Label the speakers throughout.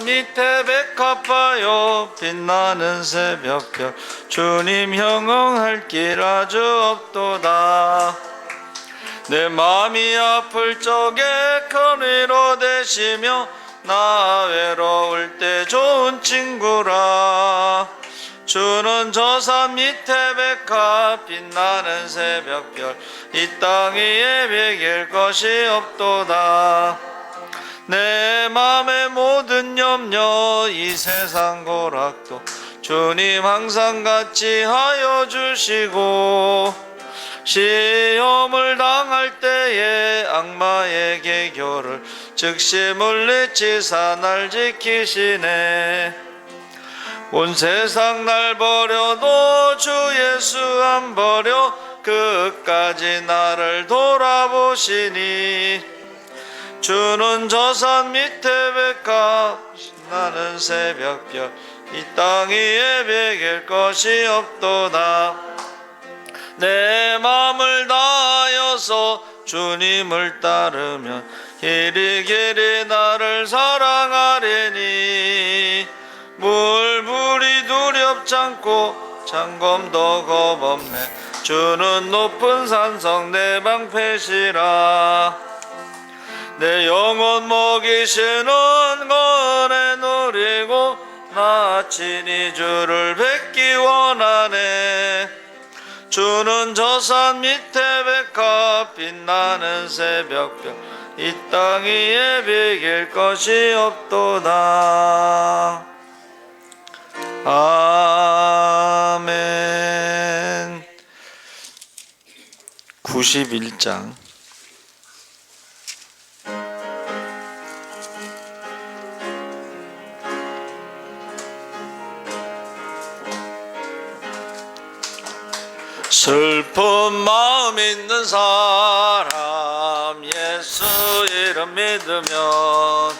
Speaker 1: 밑에 백합화요 빛나는 새벽별 주님 형응할 길 아주 없도다. 내 마음이 아플 적에 큰 위로 되시며 나 외로울 때 좋은 친구라. 주는 저 산 밑에 백합 빛나는 새벽별 이 땅 위에 베길 것이 없도다. 내 맘의 모든 염려 이 세상 고락도 주님 항상 같이 하여 주시고 시험을 당할 때에 악마의 계교를 즉시 물리치사 날 지키시네. 온 세상 날 버려도 주 예수 안 버려 끝까지 나를 돌아보시니. 주는 저 산 밑에 백합 나는 새벽별 이 땅 위에 베길 것이 없도다. 내 마음을 다하여서 주님을 따르면 길이 길이 나를 사랑하리니. 물불이 두렵지 않고 창검도 겁없네. 주는 높은 산성 내 방패시라. 내 영혼 먹이시는 은혜 누리고 나 친히 주를 뵙기 원하네. 주는 저 산 밑에 백합 빛나는 새벽별 이 땅 위에 베길 것이 없도다. 아멘. 91장. 슬픈 마음 있는 사람 예수 이름 믿으면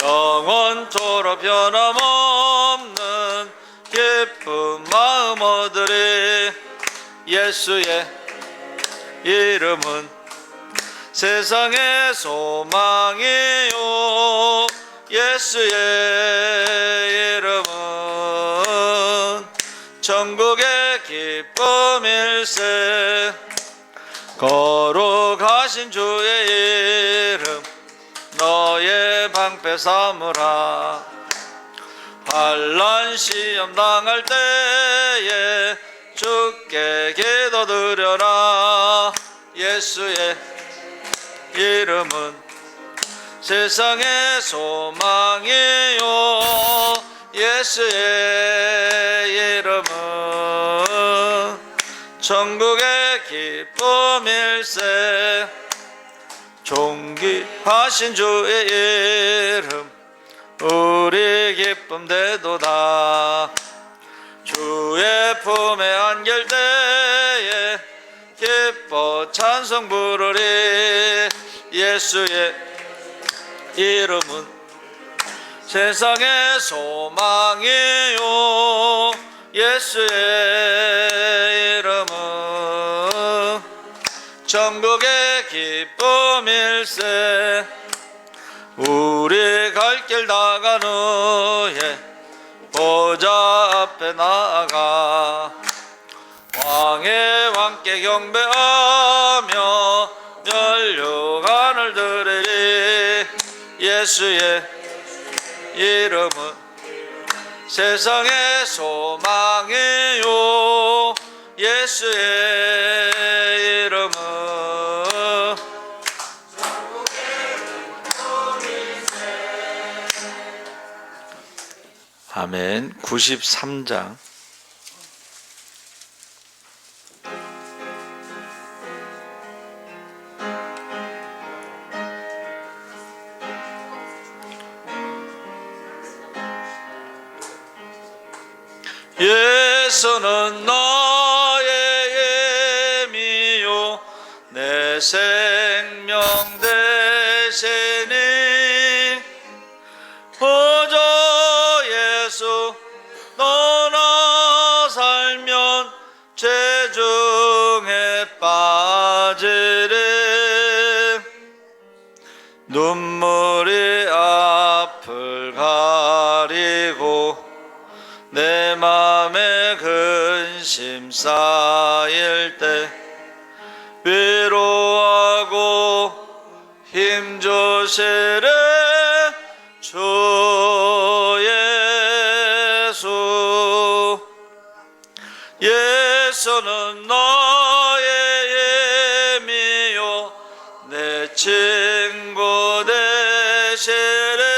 Speaker 1: 영원토록 변함없는 기쁜 마음 얻으리. 예수의 이름은 세상의 소망이요 예수의 이름은 천국의 기쁨일세. 거룩하신 주의 이름 너의 방패 삼으라. 환난 시험 당할 때에 주께 기도드려라. 예수의 이름은 세상의 소망이요 예수의 이름은 천국의 기쁨일세. 존귀하신 주의 이름 우리 기쁨 되도다. 주의 품에 안길 때에 기뻐 찬송 부르리. 예수의 이름은 세상의 소망이요 예수의 이름은 천국의 기쁨일세. 우리 갈 길 나간 후에 보좌 앞에 나아가 왕의 왕께 경배하며 면류관을 드리리. 예수의 이름은 세상의 소망이요 예수의 이름은 아멘. 93장. 예수는 나의 힘이요 내 생명 되시니. 보좌 예수 너나 살면 죄중에 빠지리. 눈물이 앞을 가 힘주시래 주 예수. 예수는 나의 힘이요 내 친구 되시래.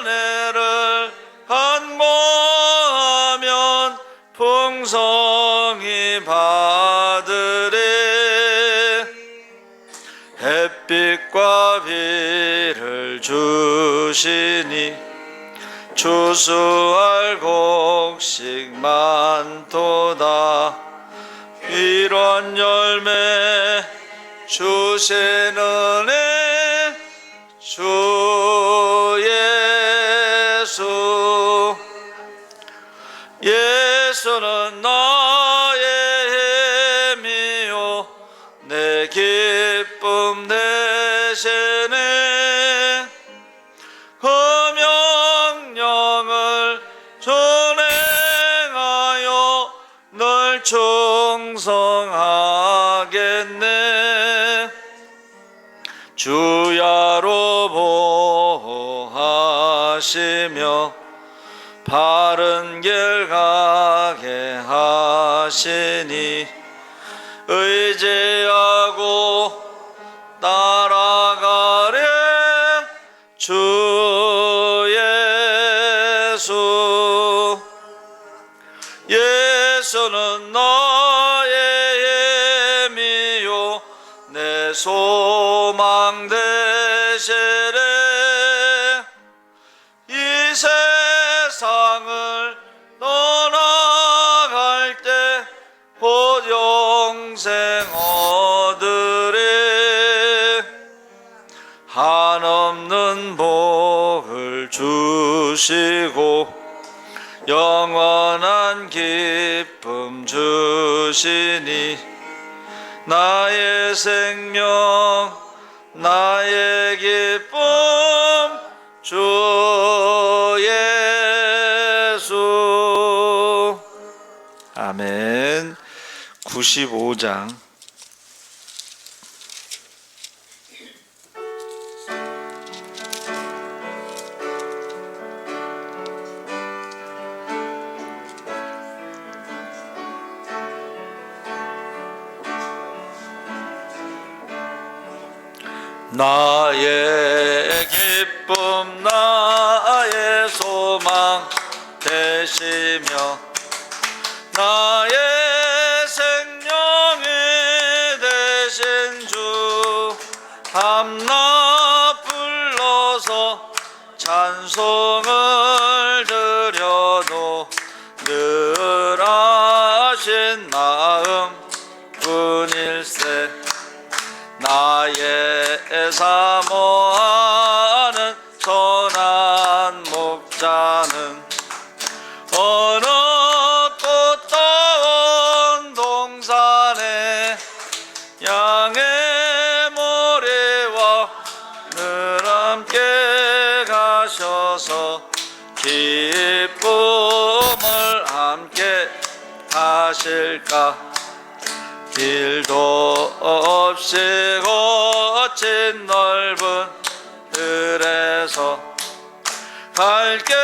Speaker 1: 은혜를 간구하면 풍성히 받으리. 햇빛과 비를 주시니 추수할 곡식 많도다. 이런 열매 주시는 애 주 예수. 예수는 나의 힘이요 내 기쁨 되시네. 그 명령을 준행하여 널 충성하겠네. 주야로 보호하시며 바른 길 가게 하시니 의지하고 따라가래 주 예수. 예수는 나의 힘이요 내 소망 되시래. 이 세상을 떠나갈 때 곧 영생 얻으리. 한없는 복을 주시고 영원한 기쁨 주시니 나의 생명 나의 기쁨 주 예수. 아멘. 95장. 나의 기쁨 나의 소망 되시며 나의 생명이 되신 주 밤낮 불러서 찬송을 드려도 늘 하신 마음 뿐일세. 나의 사모하는 선한 목자는 어느 꽃다운 동산에 양의 모래와 늘 함께 가셔서 기쁨을 함께 하실까. 길도 없이 거친 넓은 들에서 갈 길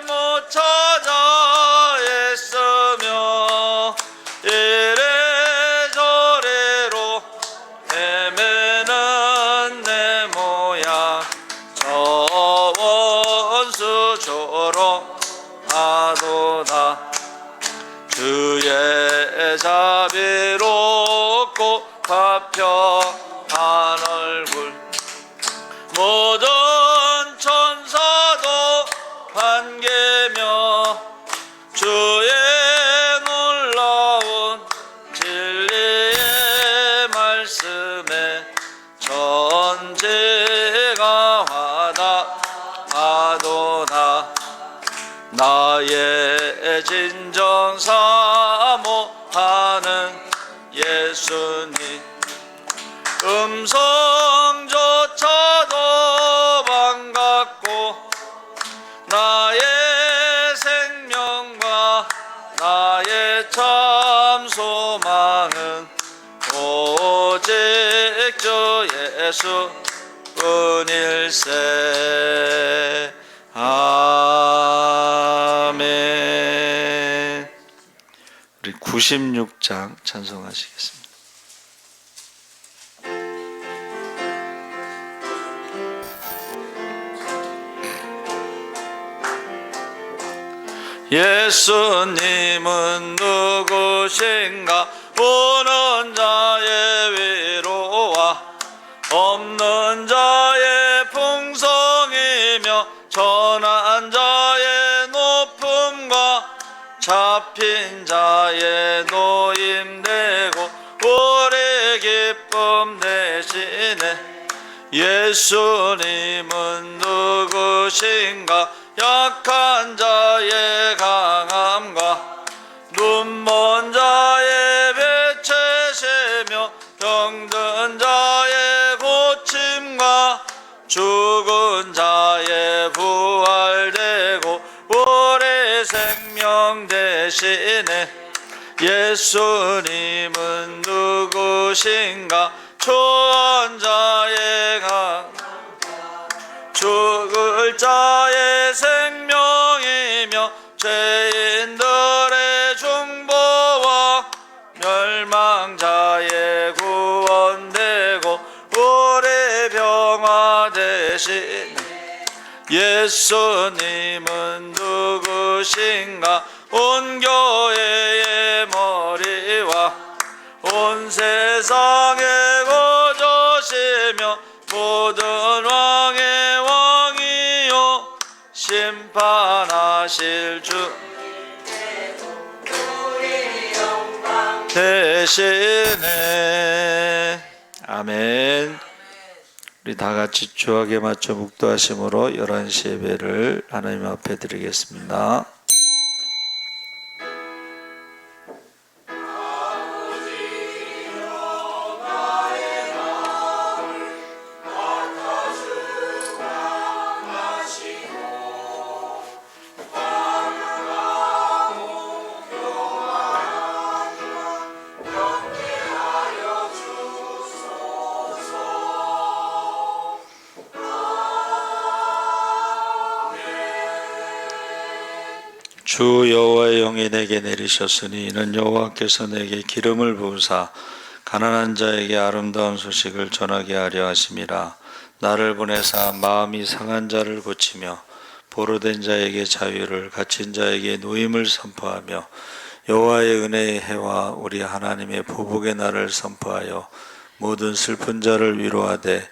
Speaker 1: 못 찾아 애쓰며 이래저래로 헤매는 내 모양 저 원수처럼 하도다. 주의 자비롭고 화평한 얼굴 모든 천사도 반기며 주의 놀라운 진리의 말씀에 전제가 화답하도다. 나의 진정 사모하는 예수님 음성조차도 반갑고 나의 생명과 나의 참 소망은 오 주 예수 뿐일세. 아멘. 우리 96장 찬송하시겠습니다. 예수님은 누구신가? 오는 자의 위로와 없는 자의 풍성이며 전한 자의 높음과 잡힌 자의 노임되고 우리 기쁨 대신에 예수님은 누구신가? 약한 자의 강함과 눈먼 자의 배체시며 병든 자의 고침과 죽은 자의 부활되고 우리 생명 대신에 예수님은 누구신가? 초한 자의 강 죽을 자의 생명이며 죄인들의 중보와 멸망자의 구원되고 우리 병화 대신 예수님은 누구신가? 온 교회의 머리와 온 세상의 구주시며 모든 왕의 왕이요 심판하실 주 대신에. 아멘. 우리 다 같이 주악에 맞춰 묵도하심으로 11시 예배를 하나님 앞에 드리겠습니다. 주 여호와의 영이 내게 내리셨으니 이는 여호와께서 내게 기름을 부으사 가난한 자에게 아름다운 소식을 전하게 하려 하심이라. 나를 보내사 마음이 상한 자를 고치며 보로된 자에게 자유를, 갇힌 자에게 노임을 선포하며 여호와의 은혜의 해와 우리 하나님의 보복의 날을 선포하여 모든 슬픈 자를 위로하되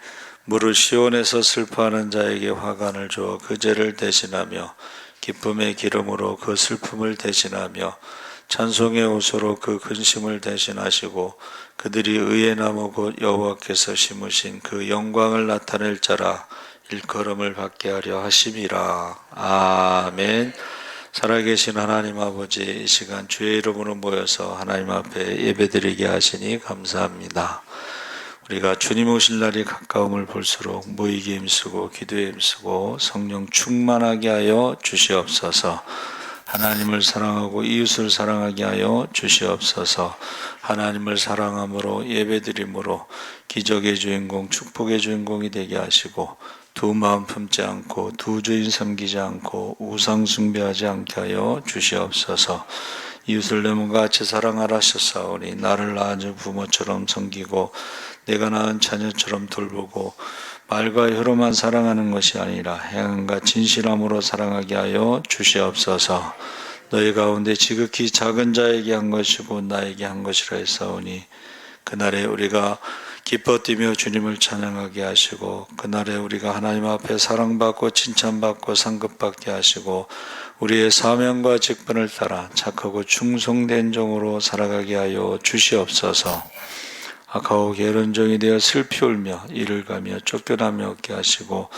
Speaker 1: 무릇 시온에서 슬퍼하는 자에게 화관을 주어 그 죄를 대신하며 기쁨의 기름으로 그 슬픔을 대신하며 찬송의 옷으로 그 근심을 대신하시고 그들이 의의 나무 곧 여호와께서 심으신 그 영광을 나타낼 자라 일컬음을 받게 하려 하심이라. 아멘. 살아계신 하나님 아버지, 이 시간 주의 이름으로 모여서 하나님 앞에 예배드리게 하시니 감사합니다. 우리가 주님 오실 날이 가까움을 볼수록 모이기 힘쓰고 기도에 힘쓰고 성령 충만하게 하여 주시옵소서. 하나님을 사랑하고 이웃을 사랑하게 하여 주시옵소서. 하나님을 사랑함으로 예배드림으로 기적의 주인공, 축복의 주인공이 되게 하시고 두 마음 품지 않고 두 주인 섬기지 않고 우상 숭배하지 않게 하여 주시옵소서. 이웃을 내 몸과 같이 사랑하라 하셨사오니 나를 낳은 부모처럼 섬기고 내가 낳은 자녀처럼 돌보고 말과 혀로만 사랑하는 것이 아니라 행함과 진실함으로 사랑하게 하여 주시옵소서. 너희 가운데 지극히 작은 자에게 한 것이고 나에게 한 것이라 했사오니 그날에 우리가 기뻐 뛰며 주님을 찬양하게 하시고 그날에 우리가 하나님 앞에 사랑받고 칭찬받고 상급받게 하시고 우리의 사명과 직분을 따라 착하고 충성된 종으로 살아가게 하여 주시옵소서. 악하고 게으른 종이 되어 슬피 울며 이를 가며 쫓겨나며 얻게 하시고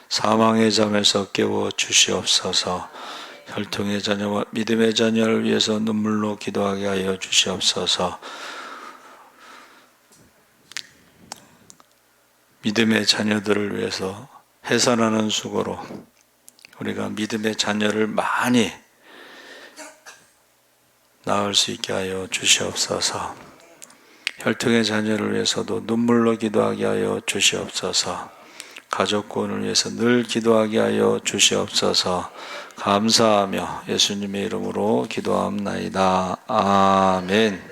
Speaker 1: 사망의 잠에서 깨워 주시옵소서. 혈통의 자녀와 믿음의 자녀를 위해서 눈물로 기도하게 하여 주시옵소서. 믿음의 자녀들을 위해서 해산하는 수고로 우리가 믿음의 자녀를 많이 낳을 수 있게 하여 주시옵소서. 혈통의 자녀를 위해서도 눈물로 기도하게 하여 주시옵소서. 가족 구원을 위해서 늘 기도하게 하여 주시옵소서. 감사하며 예수님의 이름으로 기도합나이다. 아멘.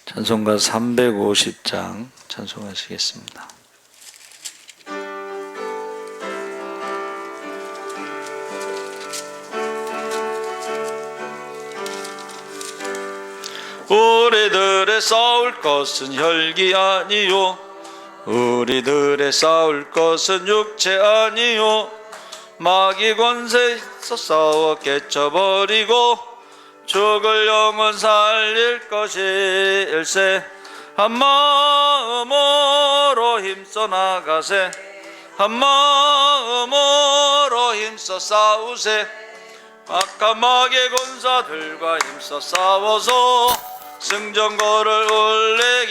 Speaker 1: 찬송가 350장 찬송하시겠습니다. 우리들의 싸울 것은 혈기 아니요, 우리들의 싸울 것은 육체 아니요, 마귀 권세에서 싸워 깨쳐버리고 죽을 영혼 살릴 것일세. 한 마음으로 힘써 나가세, 한 마음으로 힘써 싸우세. 악한 마귀 군사들과 힘써 싸워서 승전고를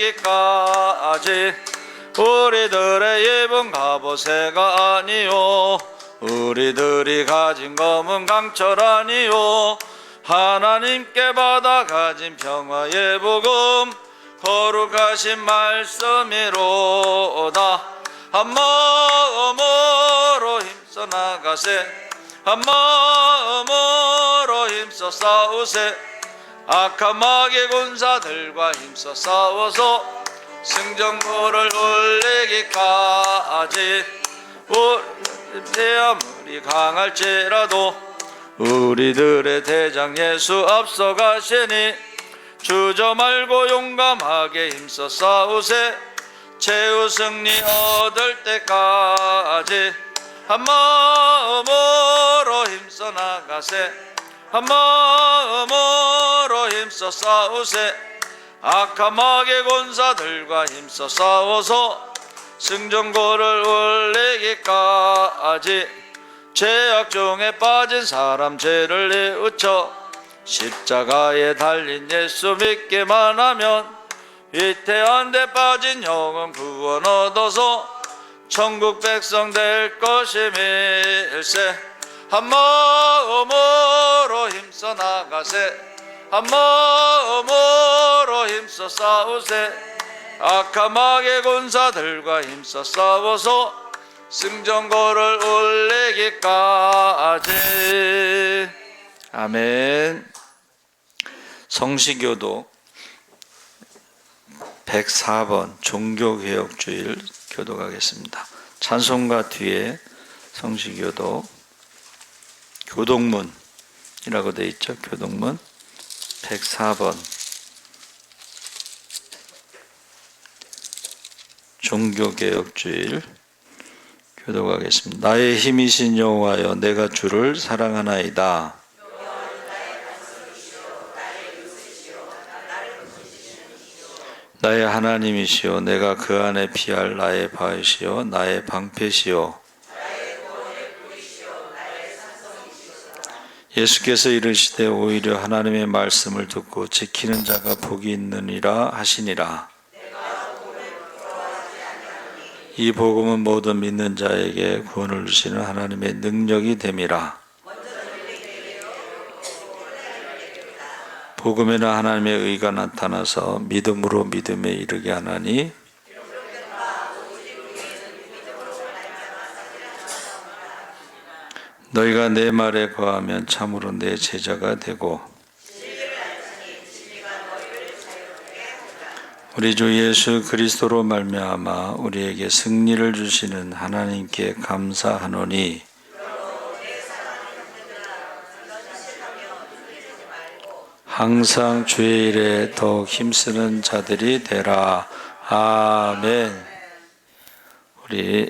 Speaker 1: 올리기까지. 우리들의 입은 갑옷새가 아니요, 우리들이 가진 검은 강철 아니요, 하나님께 받아 가진 평화의 복음 거룩하신 말씀이로다. 한 마음으로 힘써 나가세, 한 마음으로 힘써 싸우세. 악한 마귀 군사들과 힘써 싸워서 승전고를 올리기까지. 우리의 아무리 강할지라도 우리들의 대장 예수 앞서 가시니 주저 말고 용감하게 힘써 싸우세. 최후 승리 얻을 때까지. 한 마음으로 힘써 나가세, 한 마음으로 힘써 싸우세. 악한 마귀 군사들과 힘써 싸워서 승전고를 올리기까지. 죄악 중에 빠진 사람 죄를 뉘우쳐 십자가에 달린 예수 믿기만 하면 위태한 데 빠진 영혼 구원 얻어서 천국 백성 될 것임일세. 한 마음으로 힘써 나가세, 한 마음으로 힘써 싸우세. 악한 마귀 군사들과 힘써 싸워서 승전고를 올리기까지. 아멘. 성시교도 104번 종교개혁주일 교독하겠습니다. 찬송가 뒤에 성시교도 교독문이라고 되어 있죠. 교독문 104번 종교개혁주일 교독하겠습니다. 나의 힘이신 여호와여, 내가 주를 사랑하나이다. 나의 하나님이시여, 내가 그 안에 피할 나의 바위시여, 나의 방패시여. 예수께서 이르시되 오히려 하나님의 말씀을 듣고 지키는 자가 복이 있느니라 하시니라. 이 복음은 모든 믿는 자에게 구원을 주시는 하나님의 능력이 됨이라. 복음에는 하나님의 의가 나타나서 믿음으로 믿음에 이르게 하나니 너희가 내 말에 거하면 참으로 내 제자가 되고 우리 주 예수 그리스도로 말미암아 우리에게 승리를 주시는 하나님께 감사하노니 항상 주의 일에 더욱 힘쓰는 자들이 되라. 아멘. 우리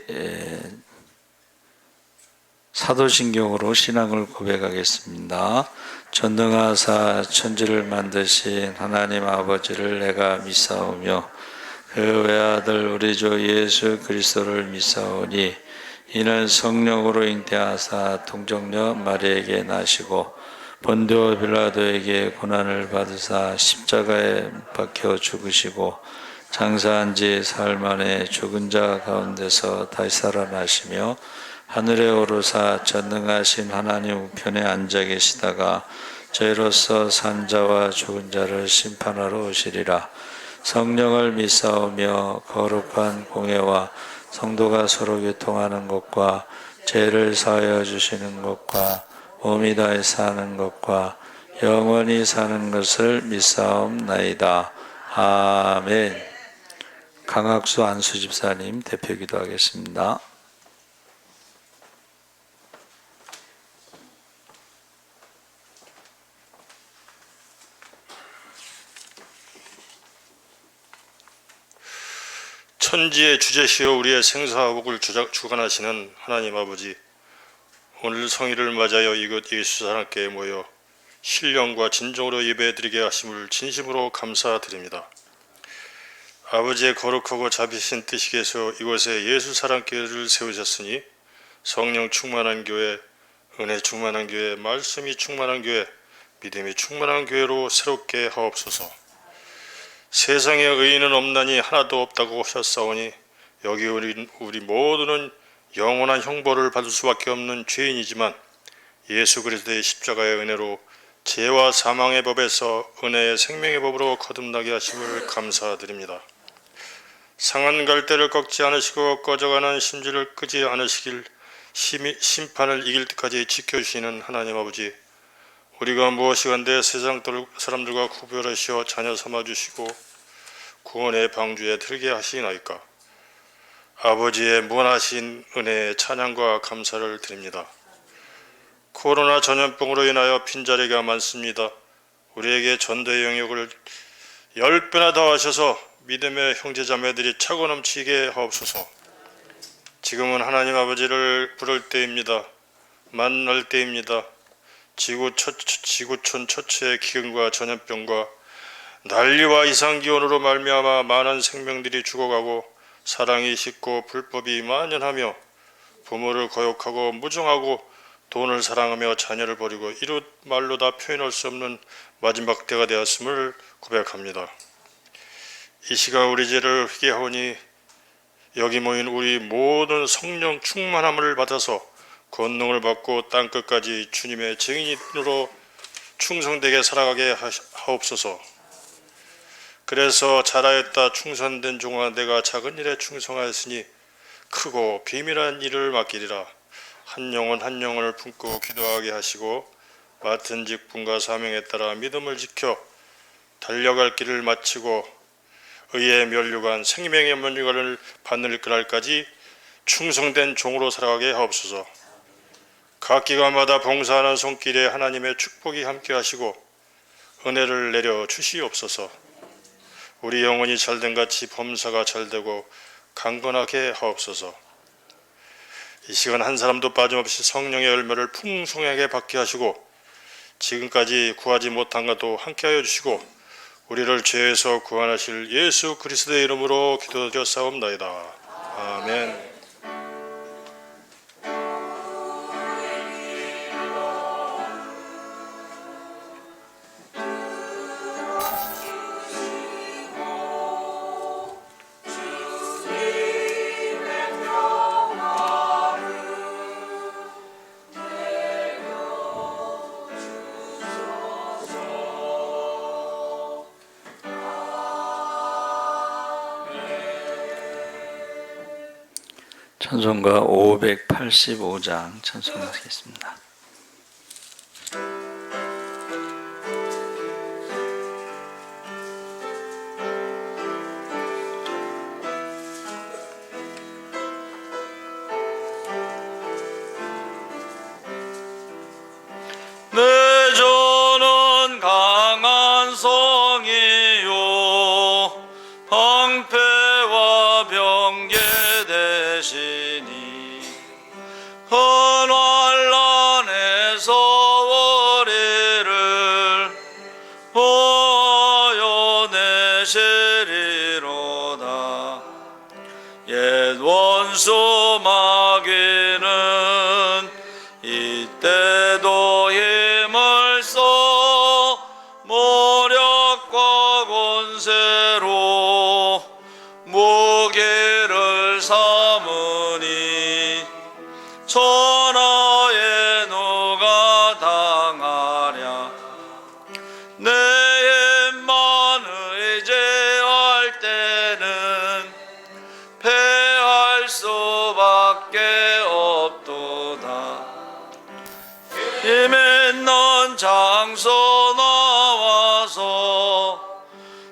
Speaker 1: 사도신경으로 신앙을 고백하겠습니다. 전능하사 천지를 만드신 하나님 아버지를 내가 믿사오며 그 외아들 우리 주 예수 그리스도를 믿사오니 이는 성령으로 잉태하사 동정녀 마리에게 나시고 본디오 빌라도에게 고난을 받으사 십자가에 박혀 죽으시고 장사한 지 사흘 만에 죽은 자 가운데서 다시 살아나시며 하늘에 오르사 전능하신 하나님 우편에 앉아 계시다가 저희로서 산 자와 죽은 자를 심판하러 오시리라. 성령을 믿사오며 거룩한 공예와 성도가 서로 교통하는 것과 죄를 사하여 주시는 것과 몸이 다해 사는 것과 영원히 사는 것을 믿사옵나이다. 아멘. 강학수 안수집사님 대표 기도하겠습니다.
Speaker 2: 천지의 주제시여 우리의 생사복을 주관하시는 하나님 아버지, 오늘 성일을 맞아여 이곳 예수 사랑교회에 모여 신령과 진정으로 예배드리게 하심을 진심으로 감사드립니다. 아버지의 거룩하고 자비신 뜻이께서 이곳에 예수 사랑교회를 세우셨으니 성령 충만한 교회, 은혜 충만한 교회, 말씀이 충만한 교회, 믿음이 충만한 교회로 새롭게 하옵소서. 세상에 의인은 없나니 하나도 없다고 하셨사오니 여기 우리 모두는 영원한 형벌을 받을 수밖에 없는 죄인이지만 예수 그리스도의 십자가의 은혜로 죄와 사망의 법에서 은혜의 생명의 법으로 거듭나게 하심을 감사드립니다. 상한 갈대를 꺾지 않으시고 꺼져가는 심지를 끄지 않으시길 심판을 이길 때까지 지켜주시는 하나님 아버지, 우리가 무엇이간데 세상 사람들과 구별하시어 자녀 삼아주시고 구원의 방주에 들게 하시나이까. 아버지의 무한하신 은혜에 찬양과 감사를 드립니다. 코로나 전염병으로 인하여 빈자리가 많습니다. 우리에게 전도의 영역을 10배나 더 하셔서 믿음의 형제자매들이 차고 넘치게 하옵소서. 지금은 하나님 아버지를 부를 때입니다. 만날 때입니다. 지구촌 처처의 기근과 전염병과 난리와 이상기온으로 말미암아 많은 생명들이 죽어가고 사랑이 식고 불법이 만연하며 부모를 거역하고 무정하고 돈을 사랑하며 자녀를 버리고 이웃 말로 다 표현할 수 없는 마지막 때가 되었음을 고백합니다. 이 시간 우리 죄를 회개하오니 여기 모인 우리 모든 성령 충만함을 받아서 권능을 받고 땅끝까지 주님의 증인으로 충성되게 살아가게 하옵소서. 그래서 잘하였다 충성된 종아, 내가 작은 일에 충성하였으니 크고 비밀한 일을 맡기리라. 한 영혼 한 영혼을 품고 기도하게 하시고 맡은 직분과 사명에 따라 믿음을 지켜 달려갈 길을 마치고 의의 면류관 생명의 면류관을 받는 그날까지 충성된 종으로 살아가게 하옵소서. 각 기관마다 봉사하는 손길에 하나님의 축복이 함께 하시고 은혜를 내려 주시옵소서. 우리 영혼이 잘된 같이 범사가 잘되고 강건하게 하옵소서. 이 시간 한 사람도 빠짐없이 성령의 열매를 풍성하게 받게 하시고 지금까지 구하지 못한 것도 함께하여 주시고 우리를 죄에서 구원하실 예수 그리스도의 이름으로 기도드렸사옵나이다. 아멘.
Speaker 1: 찬송가 585장 찬송하겠습니다.
Speaker 3: 내 전은 강한 성이요 방패와 병게 되시니 환난에서 우리를 보호하여 내시리로다. 옛 원수 마귀는 이때도 힘을 써 모력과 권세로 천하에 누가 당하랴. 내 힘만 의지할 때는 패할 수밖에 없도다. 힘 있는 장소 나와서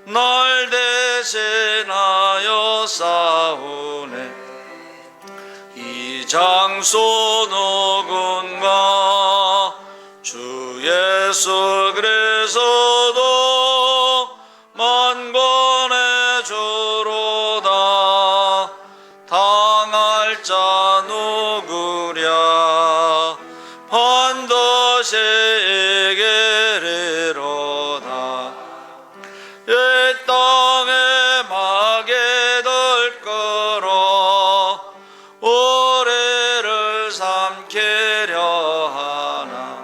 Speaker 3: 날 대신하여 싸우네. 이 장소 누군가? 주 예수 그리스도 만군의 주로다. 당할 자 누구랴? 반드시 이기리로다. 이 땅에 막이 들끓어 우리를 삼키려 하나.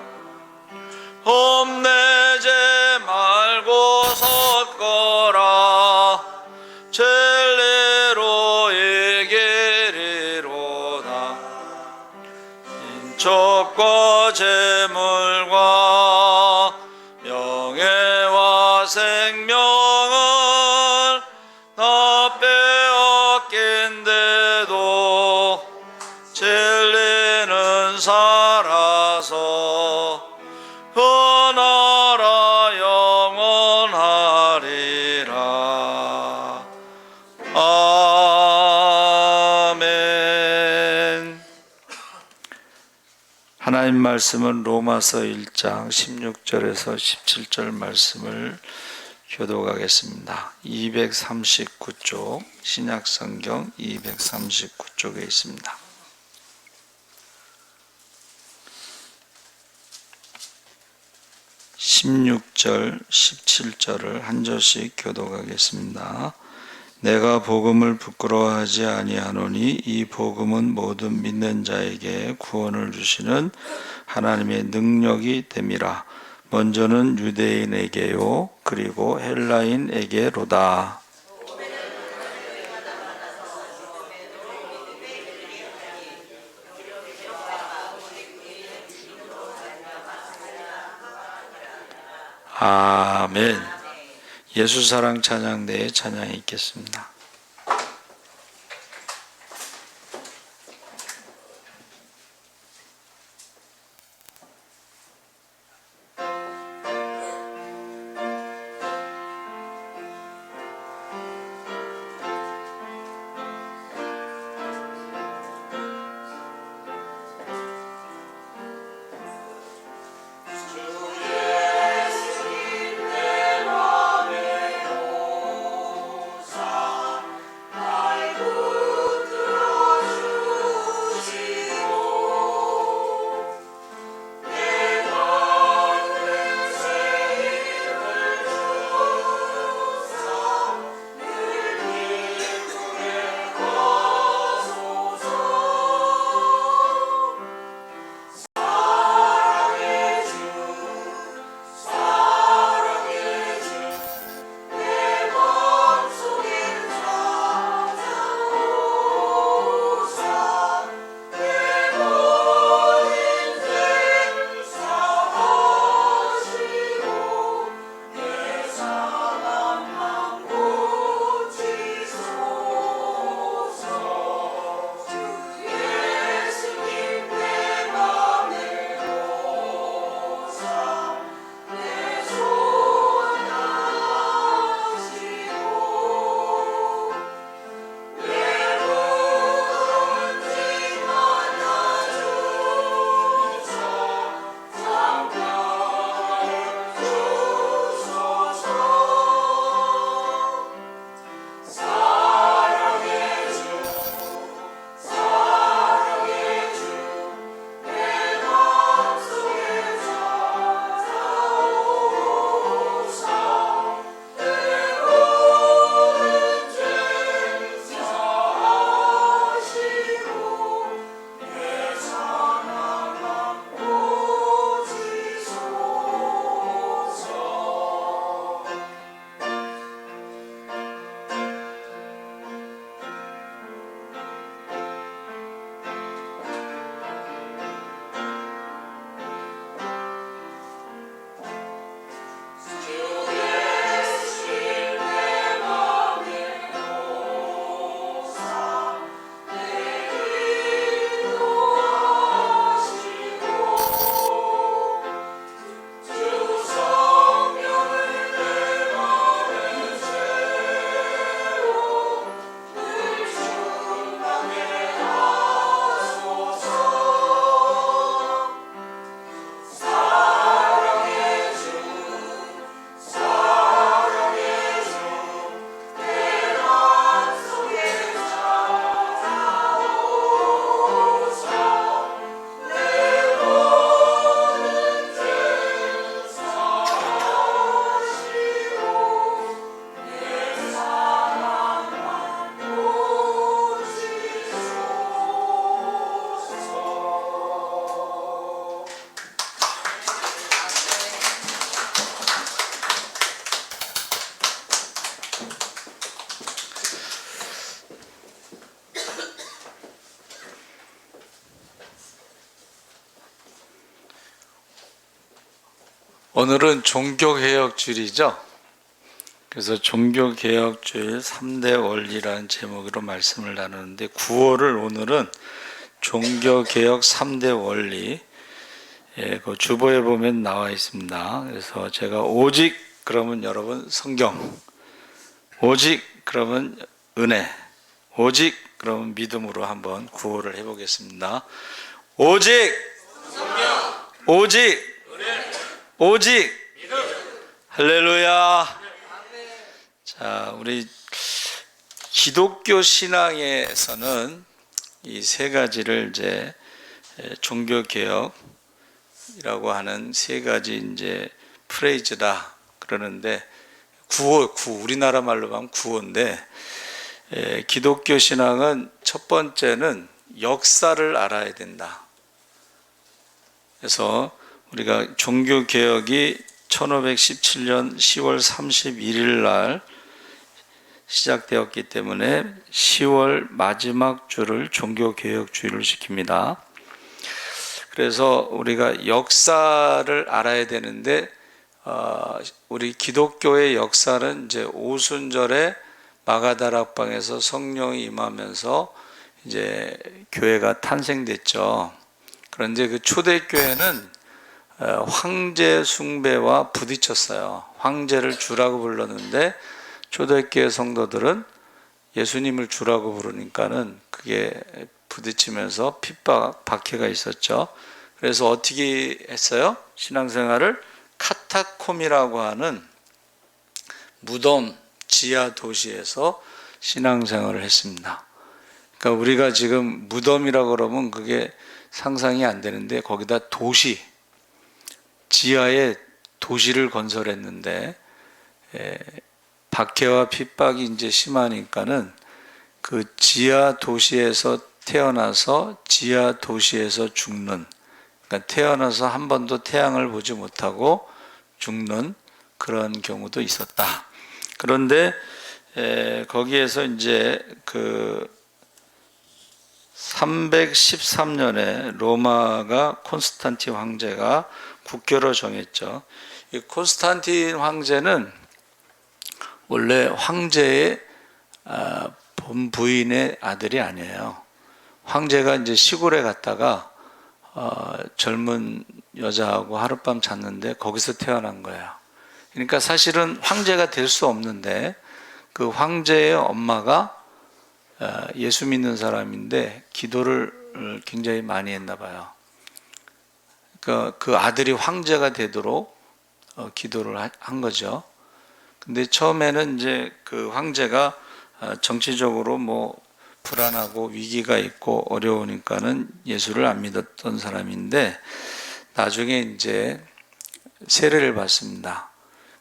Speaker 3: 험내지 말고 섰거라. 진리로 이기리로다. 인척과 재물과 명예와 생명을 다 빼앗긴데도 진리는 살아서 그 나라 영원하리라. 아멘.
Speaker 1: 하나님 말씀은 로마서 1장 16절에서 17절 말씀을 교독하겠습니다. 239쪽 신약성경 239쪽에 있습니다. (16절) (17절을) 한 절씩 교독하겠습니다. 내가 복음을 부끄러워하지 아니하노니 이 복음은 모든 믿는 자에게 구원을 주시는 하나님의 능력이 됨이라. 먼저는 유대인에게요 그리고 헬라인에게로다. 아멘. 예수사랑 찬양대에 찬양이 있겠습니다.
Speaker 3: 주
Speaker 1: 오늘은 종교개혁주일이죠. 그래서 종교개혁주일 3대 원리라는 제목으로 말씀을 나누는데 9월을 오늘은 종교개혁 3대 원리 그 주보에 보면 나와 있습니다. 그래서 제가 오직 그러면 여러분 성경, 오직 그러면 은혜, 오직 그러면 믿음으로 한번 구호를 해보겠습니다. 오직 성경, 오직 은혜, 오직 믿음. 할렐루야. 자, 우리 기독교 신앙에서는 이 세 가지를 이제 종교 개혁이라고 하는 세 가지 이제 프레이즈다 그러는데 구호 우리나라 말로 하면 구호인데 기독교 신앙은 첫 번째는 역사를 알아야 된다. 그래서 우리가 종교 개혁이 1517년 10월 31일 날 시작되었기 때문에 10월 마지막 주를 종교개혁주의를 시킵니다. 그래서 우리가 역사를 알아야 되는데 우리 기독교의 역사는 이제 오순절에 마가다락방에서 성령이 임하면서 이제 교회가 탄생됐죠. 그런데 그 초대교회는 황제 숭배와 부딪혔어요. 황제를 주라고 불렀는데 초대교회 성도들은 예수님을 주라고 부르니까는 그게 부딪히면서 핍박, 박해가 있었죠. 그래서 어떻게 했어요? 신앙생활을 카타콤이라고 하는 무덤 지하 도시에서 신앙생활을 했습니다. 그러니까 우리가 지금 무덤이라고 그러면 그게 상상이 안 되는데 거기다 도시, 지하에 도시를 건설했는데 박해와 핍박이 이제 심하니까는 그 지하 도시에서 태어나서 지하 도시에서 죽는, 그러니까 태어나서 한 번도 태양을 보지 못하고 죽는 그런 경우도 있었다. 그런데 거기에서 이제 그 313년에 로마가 콘스탄틴 황제가 국교를 정했죠. 이 콘스탄틴 황제는 원래 황제의 본부인의 아들이 아니에요. 황제가 이제 시골에 갔다가 젊은 여자하고 하룻밤 잤는데 거기서 태어난 거예요. 그러니까 사실은 황제가 될 수 없는데 그 황제의 엄마가 예수 믿는 사람인데 기도를 굉장히 많이 했나 봐요. 그 아들이 황제가 되도록 기도를 한 거죠. 근데 처음에는 이제 그 황제가 정치적으로 뭐 불안하고 위기가 있고 어려우니까는 예수를 안 믿었던 사람인데 나중에 이제 세례를 받습니다.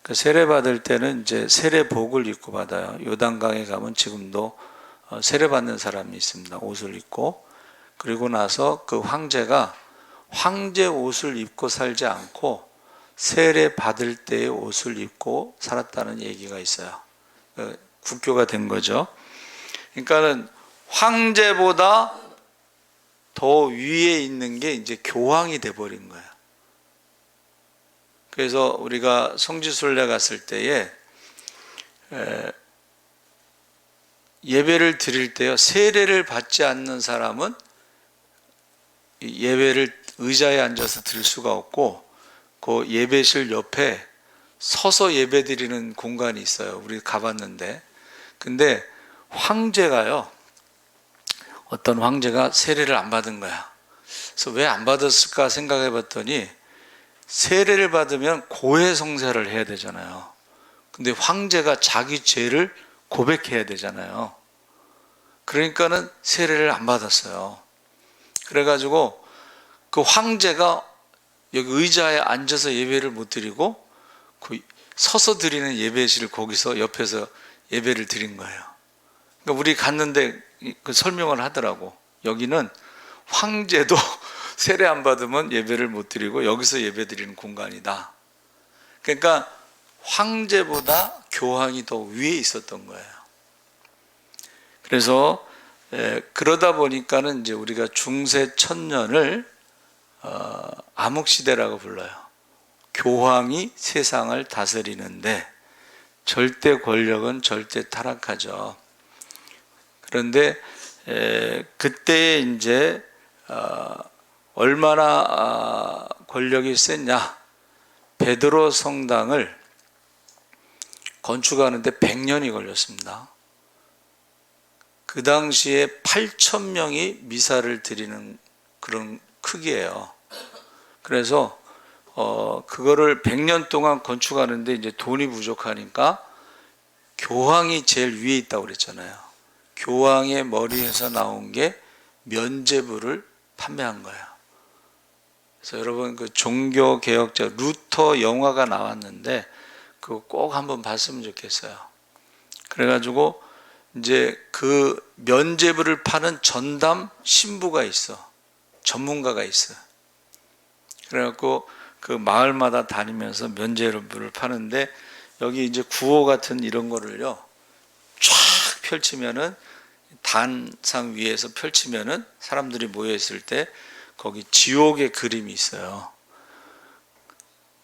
Speaker 1: 그 세례 받을 때는 이제 세례복을 입고 받아요. 요단강에 가면 지금도 세례 받는 사람이 있습니다. 옷을 입고. 그리고 나서 그 황제가 황제 옷을 입고 살지 않고 세례 받을 때의 옷을 입고 살았다는 얘기가 있어요. 국교가 된 거죠. 그러니까는 황제보다 더 위에 있는 게 이제 교황이 돼버린 거예요. 그래서 우리가 성지순례 갔을 때에 예배를 드릴 때요, 세례를 받지 않는 사람은 예배를 의자에 앉아서 드릴 수가 없고 그 예배실 옆에 서서 예배 드리는 공간이 있어요. 우리 가봤는데. 근데 황제가요, 어떤 황제가 세례를 안 받은 거야. 그래서 왜 안 받았을까 생각해 봤더니 세례를 받으면 고해성사를 해야 되잖아요. 근데 황제가 자기 죄를 고백해야 되잖아요. 그러니까는 세례를 안 받았어요. 그래가지고 그 황제가 여기 의자에 앉아서 예배를 못 드리고 그 서서 드리는 예배실 거기서 옆에서 예배를 드린 거예요. 그러니까 우리 갔는데 그 설명을 하더라고. 여기는 황제도 세례 안 받으면 예배를 못 드리고 여기서 예배 드리는 공간이다. 그러니까 황제보다 교황이 더 위에 있었던 거예요. 그래서 그러다 보니까는 이제 우리가 중세 천년을 암흑시대라고 불러요. 교황이 세상을 다스리는데 절대 권력은 절대 타락하죠. 그런데 그때 이제 얼마나 권력이 셌냐? 베드로 성당을 건축하는데 100년이 걸렸습니다. 그 당시에 8,000명이 미사를 드리는 그런 크기예요. 그래서 그거를 100년 동안 건축하는데 이제 돈이 부족하니까 교황이 제일 위에 있다고 그랬잖아요. 교황의 머리에서 나온 게 면죄부를 판매한 거예요. 그래서 여러분 그 종교 개혁자 루터 영화가 나왔는데 그거 꼭 한번 봤으면 좋겠어요. 그래가지고 이제 그 면죄부를 파는 전담 신부가 있어. 전문가가 있어. 그래갖고 그 마을마다 다니면서 면죄부를 파는데 여기 이제 구호 같은 이런 거를요 쫙 펼치면은 단상 위에서 펼치면은 사람들이 모여 있을 때 거기 지옥의 그림이 있어요.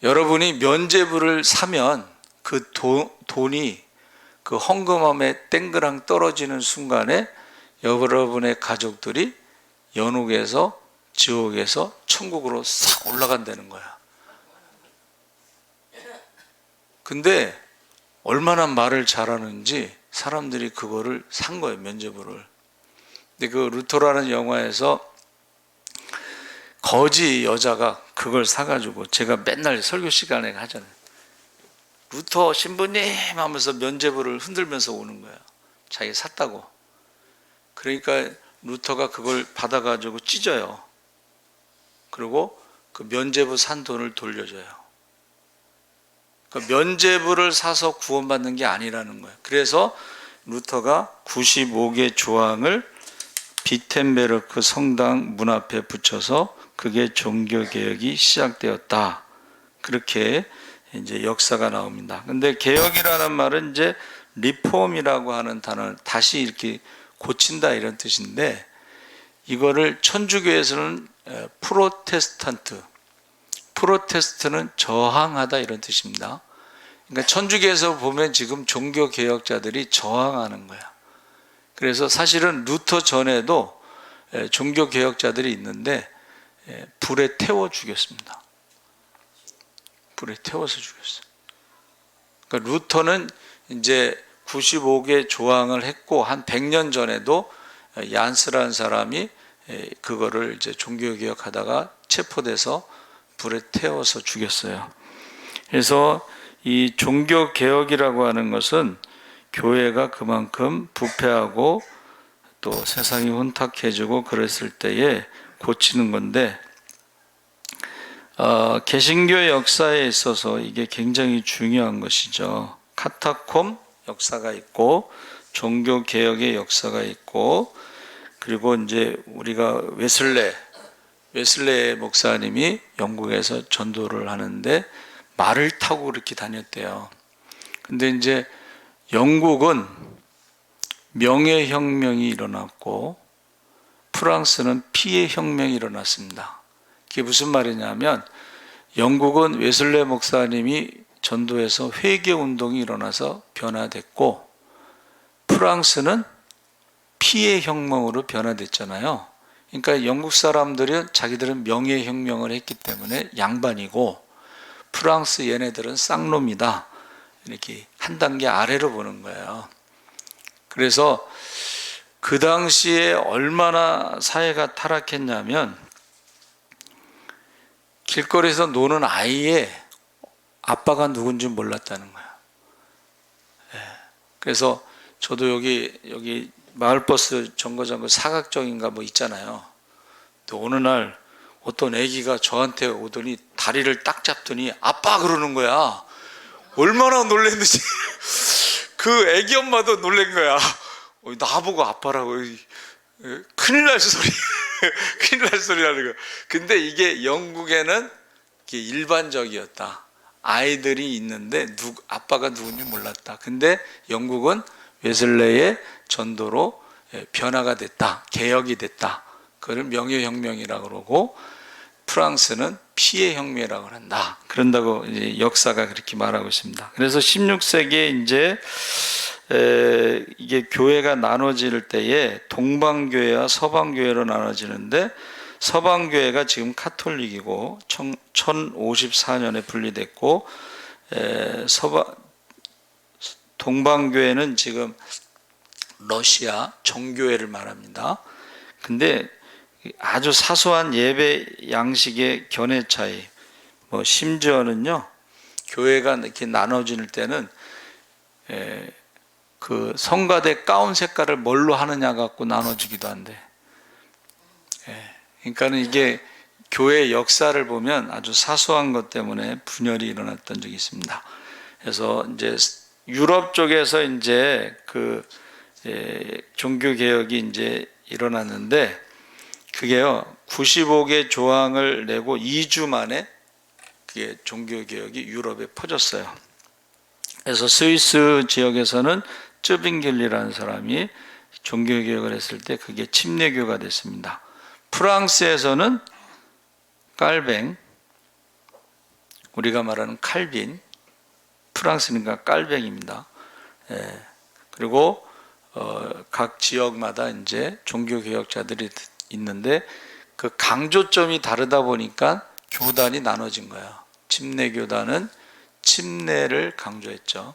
Speaker 1: 여러분이 면죄부를 사면 그 돈이 그 헌금함에 땡그랑 떨어지는 순간에 여러분의 가족들이 연옥에서 지옥에서 천국으로 싹 올라간다는 거야. 근데 얼마나 말을 잘하는지 사람들이 그거를 산 거예요, 면죄부를. 근데 그 루터라는 영화에서 거지 여자가 그걸 사가지고 제가 맨날 설교 시간에 하잖아요. 루터 신부님 하면서 면죄부를 흔들면서 오는 거야. 자기 샀다고. 그러니까 루터가 그걸 받아가지고 찢어요. 그리고 그 면죄부 산 돈을 돌려줘요. 그러니까 면죄부를 사서 구원받는 게 아니라는 거예요. 그래서 루터가 95개 조항을 비텐베르크 성당 문 앞에 붙여서 그게 종교개혁이 시작되었다. 그렇게 이제 역사가 나옵니다. 근데 개혁이라는 말은 이제 리폼이라고 하는 단어를 다시 이렇게 고친다 이런 뜻인데 이거를 천주교에서는 프로테스트는 저항하다 이런 뜻입니다. 그러니까 천주교에서 보면 지금 종교개혁자들이 저항하는 거야. 그래서 사실은 루터 전에도 종교개혁자들이 있는데 불에 태워 죽였습니다. 불에 태워서 죽였어요. 그러니까 루터는 이제 95개 조항을 했고 한 100년 전에도 얀스라는 사람이 그거를 이제 종교개혁하다가 체포돼서 불에 태워서 죽였어요. 그래서 이 종교개혁이라고 하는 것은 교회가 그만큼 부패하고 또 세상이 혼탁해지고 그랬을 때에 고치는 건데 개신교의 역사에 있어서 이게 굉장히 중요한 것이죠. 카타콤 역사가 있고 종교개혁의 역사가 있고 그리고 이제 우리가 웨슬레 목사님이 영국에서 전도를 하는데 말을 타고 그렇게 다녔대요. 근데 이제 영국은 명예혁명이 일어났고 프랑스는 피해혁명이 일어났습니다. 그게 무슨 말이냐면 영국은 웨슬레 목사님이 전도해서 회개운동이 일어나서 변화됐고 프랑스는 피해혁명으로 변화됐잖아요. 그러니까 영국 사람들은 자기들은 명예혁명을 했기 때문에 양반이고 프랑스 얘네들은 쌍놈이다. 이렇게 한 단계 아래로 보는 거예요. 그래서 그 당시에 얼마나 사회가 타락했냐면 길거리에서 노는 아이의 아빠가 누군지 몰랐다는 거예요. 그래서 저도 여기 마을버스 정거장 사각정인가 뭐 있잖아요. 근데 어느 날 어떤 애기가 저한테 오더니 다리를 딱 잡더니 아빠 그러는 거야. 얼마나 놀랐는지 그 애기 엄마도 놀란 거야. 나보고 아빠라고 큰일 날 소리 큰일 날 소리라는 거. 근데 이게 영국에는 일반적이었다. 아이들이 있는데 아빠가 누군지 몰랐다. 근데 영국은 웨슬레의 전도로 변화가 됐다. 개혁이 됐다. 그걸 명예혁명이라고 그러고 프랑스는 피해 혁명이라고 한다. 그런다고 이제 역사가 그렇게 말하고 있습니다. 그래서 16세기에 이제 이게 교회가 나눠질 때에 동방교회와 서방교회로 나눠지는데, 서방교회가 지금 카톨릭이고 1054년에 분리됐고, 동방교회는 지금 러시아 정교회를 말합니다. 근데 아주 사소한 예배 양식의 견해 차이, 뭐 심지어는요, 교회가 이렇게 나눠질 때는 그 성가대 가운 색깔을 뭘로 하느냐 갖고 나눠지기도 한데, 그러니까는 이게 교회 역사를 보면 아주 사소한 것 때문에 분열이 일어났던 적이 있습니다. 그래서 이제 유럽 쪽에서 이제 그 종교 개혁이 이제 일어났는데, 그게요 95개 조항을 내고 2주 만에 그게 종교 개혁이 유럽에 퍼졌어요. 그래서 스위스 지역에서는 쯔빙길리라는 사람이 종교 개혁을 했을 때 그게 침례교가 됐습니다. 프랑스에서는 깔뱅, 우리가 말하는 칼빈, 프랑스니까 깔뱅입니다. 그리고 각 지역마다 이제 종교 개혁자들이 있는데, 그 강조점이 다르다 보니까 교단이 나눠진 거예요. 침례교단은 침례를 강조했죠.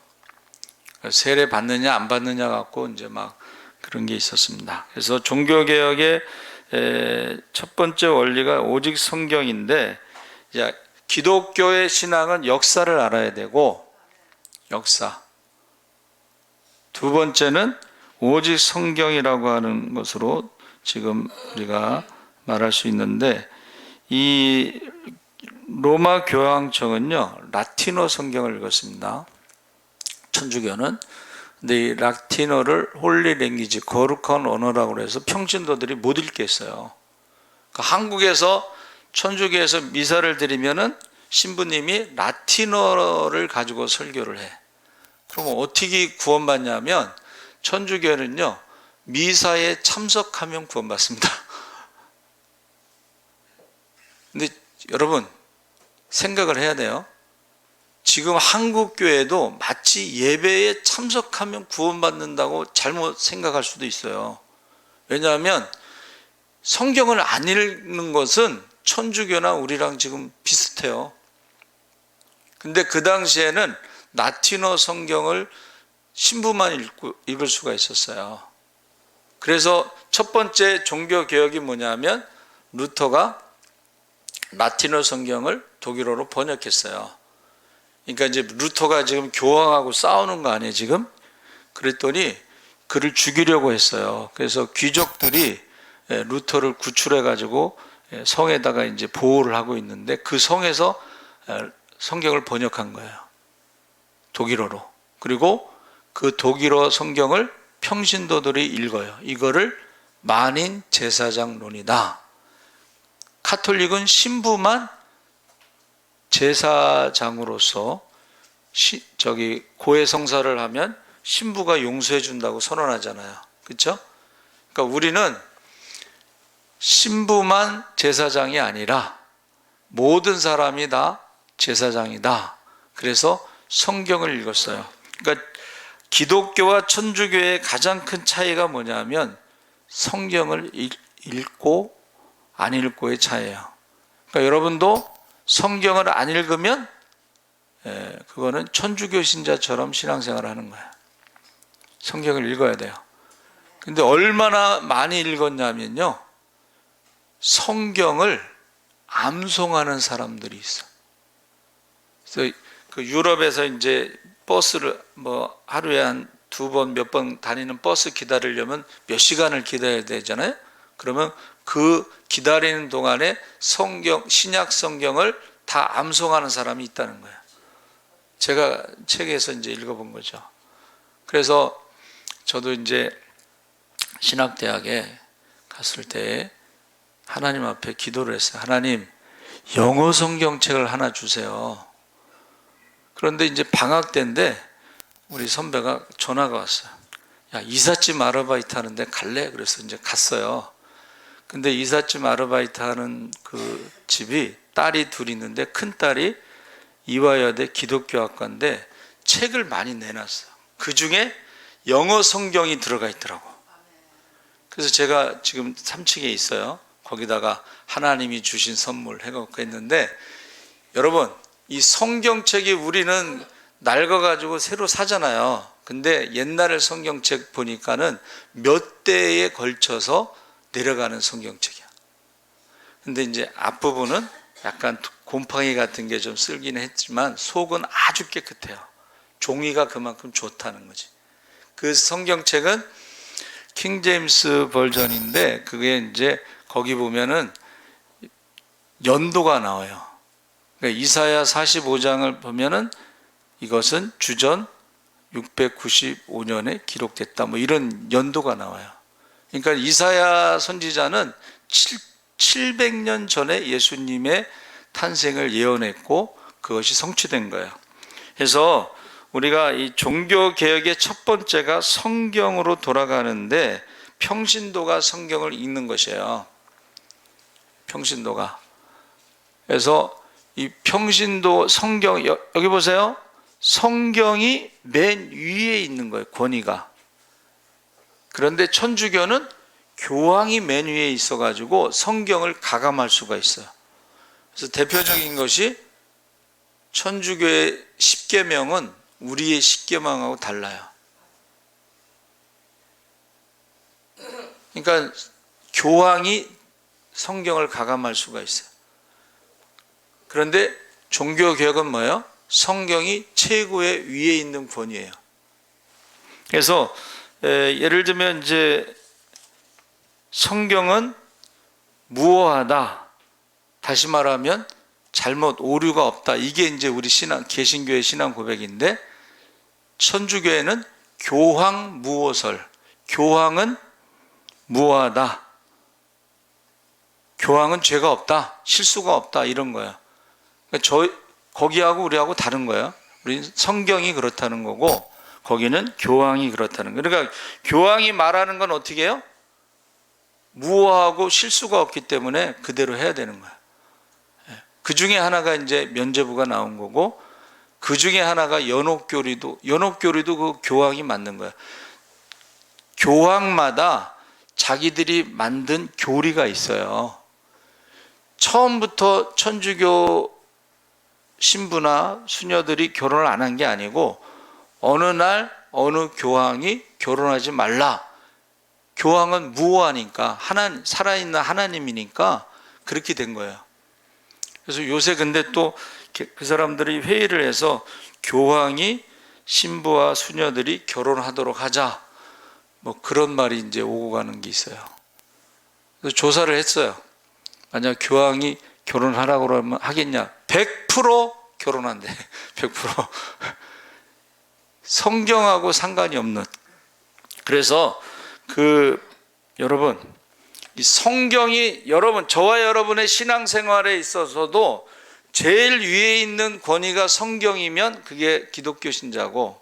Speaker 1: 세례 받느냐 안 받느냐 갖고 이제 막 그런 게 있었습니다. 그래서 종교 개혁의 첫 번째 원리가 오직 성경인데, 기독교의 신앙은 역사를 알아야 되고, 역사. 두 번째는 오직 성경이라고 하는 것으로 지금 우리가 말할 수 있는데, 이 로마 교황청은요 라틴어 성경을 읽었습니다. 천주교는. 근데 이 라틴어를 홀리 랭귀지, 거룩한 언어라고 해서 평신도들이 못 읽겠어요. 그러니까 한국에서 천주교에서 미사를 드리면은 신부님이 라틴어를 가지고 설교를 해. 그럼 어떻게 구원받냐면, 천주교는요 미사에 참석하면 구원받습니다. 근데 여러분 생각을 해야 돼요. 지금 한국 교회도 마치 예배에 참석하면 구원받는다고 잘못 생각할 수도 있어요. 왜냐하면 성경을 안 읽는 것은 천주교나 우리랑 지금 비슷해요. 근데 그 당시에는 라틴어 성경을 신부만 읽을 수가 있었어요. 그래서 첫 번째 종교 개혁이 뭐냐면, 루터가 라틴어 성경을 독일어로 번역했어요. 그러니까 이제 루터가 지금 교황하고 싸우는 거 아니에요 지금? 그랬더니 그를 죽이려고 했어요. 그래서 귀족들이 루터를 구출해 가지고 성에다가 이제 보호를 하고 있는데, 그 성에서 성경을 번역한 거예요, 독일어로. 그리고 그 독일어 성경을 평신도들이 읽어요. 이거를 만인 제사장론이다. 카톨릭은 신부만 제사장으로서 고해 성사를 하면 신부가 용서해 준다고 선언하잖아요. 그렇죠? 그러니까 우리는 신부만 제사장이 아니라 모든 사람이 다 제사장이다. 그래서 성경을 읽었어요. 그러니까 기독교와 천주교의 가장 큰 차이가 뭐냐면, 성경을 읽고 안 읽고의 차이예요. 그러니까 여러분도 성경을 안 읽으면 그거는 천주교 신자처럼 신앙생활을 하는 거예요. 성경을 읽어야 돼요. 근데 얼마나 많이 읽었냐면요, 성경을 암송하는 사람들이 있어. 그래서 그 유럽에서 이제 버스를 뭐 하루에 한 2번 몇 번 다니는 버스 기다리려면 몇 시간을 기다려야 되잖아요. 그러면 그 기다리는 동안에 신약 성경을 다 암송하는 사람이 있다는 거예요. 제가 책에서 이제 읽어본 거죠. 그래서 저도 이제 신학대학에 갔을 때 하나님 앞에 기도를 했어요. 하나님, 영어 성경책을 하나 주세요. 그런데 이제 방학 때인데 우리 선배가 전화가 왔어요. 야, 이삿짐 아르바이트 하는데 갈래? 그래서 이제 갔어요. 근데 이삿짐 아르바이트 하는 그 집이 딸이 둘 있는데 큰 딸이 이화여대 기독교학과인데 책을 많이 내놨어요. 그 중에 영어 성경이 들어가 있더라고. 그래서 제가 지금 3층에 있어요. 거기다가 하나님이 주신 선물 해갖고 했는데, 여러분 이 성경책이 우리는 낡아가지고 새로 사잖아요. 근데 옛날 성경책 보니까는 몇 대에 걸쳐서 내려가는 성경책이야. 근데 이제 앞부분은 약간 곰팡이 같은 게 좀 쓸기는 했지만 속은 아주 깨끗해요. 종이가 그만큼 좋다는 거지. 그 성경책은 킹 제임스 버전인데 그게 이제 거기 보면은 연도가 나와요. 그러니까 이사야 45장을 보면은 이것은 주전 695년에 기록됐다, 뭐 이런 연도가 나와요. 그러니까 이사야 선지자는 700년 전에 예수님의 탄생을 예언했고 그것이 성취된 거예요. 그래서 우리가 이 종교 개혁의 첫 번째가 성경으로 돌아가는데, 평신도가 성경을 읽는 것이에요. 평신도가. 그래서 이 평신도 성경, 여기 보세요. 성경이 맨 위에 있는 거예요, 권위가. 그런데 천주교는 교황이 맨 위에 있어가지고 성경을 가감할 수가 있어요. 그래서 대표적인 것이 천주교의 십계명은 우리의 십계명하고 달라요. 그러니까 교황이 성경을 가감할 수가 있어요. 그런데 종교개혁은 뭐예요? 성경이 최고의 위에 있는 권위예요. 그래서 예를 들면 이제 성경은 무오하다, 다시 말하면 잘못 오류가 없다, 이게 이제 우리 신앙, 개신교의 신앙 고백인데, 천주교회는 교황 무오설, 교황은 무오하다, 교황은 죄가 없다, 실수가 없다, 이런 거야. 그러니까 거기하고 우리하고 다른 거예요. 우리는 성경이 그렇다는 거고 거기는 교황이 그렇다는 거예요. 그러니까 교황이 말하는 건 어떻게 해요? 무오하고 실수가 없기 때문에 그대로 해야 되는 거야. 그 중에 하나가 이제 면죄부가 나온 거고, 그 중에 하나가 연옥교리도 그 교황이 만든 거야. 교황마다 자기들이 만든 교리가 있어요. 처음부터 천주교 신부나 수녀들이 결혼을 안 한 게 아니고 어느 날 어느 교황이 결혼하지 말라. 교황은 무오하니까, 살아있는 하나님이니까 그렇게 된 거예요. 그래서 요새 근데 또 그 사람들이 회의를 해서 교황이 신부와 수녀들이 결혼하도록 하자, 뭐 그런 말이 이제 오고 가는 게 있어요. 그래서 조사를 했어요. 만약 교황이 결혼하라고 그러면 하겠냐? 100% 결혼한대. 100%. 성경하고 상관이 없는. 그래서 여러분, 이 성경이 저와 여러분의 신앙생활에 있어서도 제일 위에 있는 권위가 성경이면 그게 기독교 신자고,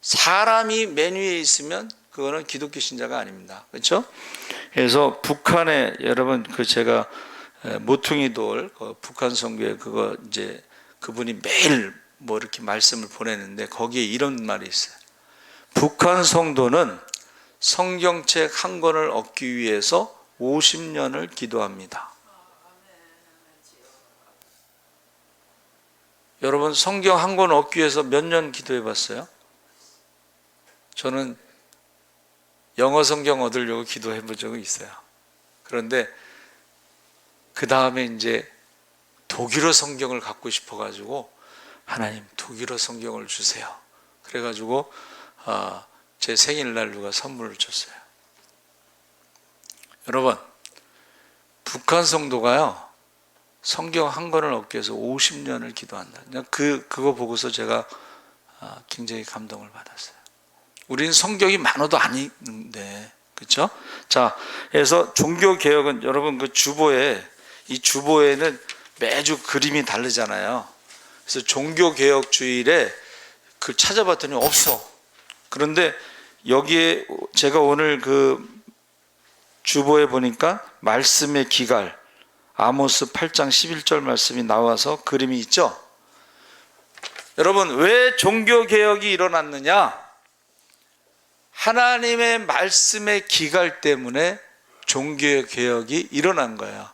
Speaker 1: 사람이 맨 위에 있으면 그거는 기독교 신자가 아닙니다. 그렇죠? 그래서 북한에 여러분 제가 모퉁이 돌 북한 선교회 그거 이제 그분이 매일 뭐 이렇게 말씀을 보내는데 거기에 이런 말이 있어요. 북한 성도는 성경책 한 권을 얻기 위해서 50년을 기도합니다. 여러분 성경 한 권 얻기 위해서 몇 년 기도해 봤어요? 저는 영어 성경 얻으려고 기도해 본 적은 있어요. 그런데 그 다음에 이제 독일어 성경을 갖고 싶어 가지고, 하나님 독일어 성경을 주세요. 그래 가지고 제 생일날 누가 선물을 줬어요. 여러분, 북한 성도가요 성경 한 권을 얻기 위해서 50년을 기도한다. 그거 보고서 제가 굉장히 감동을 받았어요. 우리는 성경이 많아도 안 읽는데, 그렇죠? 자, 그래서 종교 개혁은 여러분 이 주보에는 매주 그림이 다르잖아요. 그래서 종교 개혁 주일에 찾아봤더니 없어. 그런데 여기에 제가 오늘 주보에 보니까 말씀의 기갈, 아모스 8장 11절 말씀이 나와서 그림이 있죠. 여러분, 왜 종교개혁이 일어났느냐? 하나님의 말씀의 기갈 때문에 종교개혁이 일어난 거예요.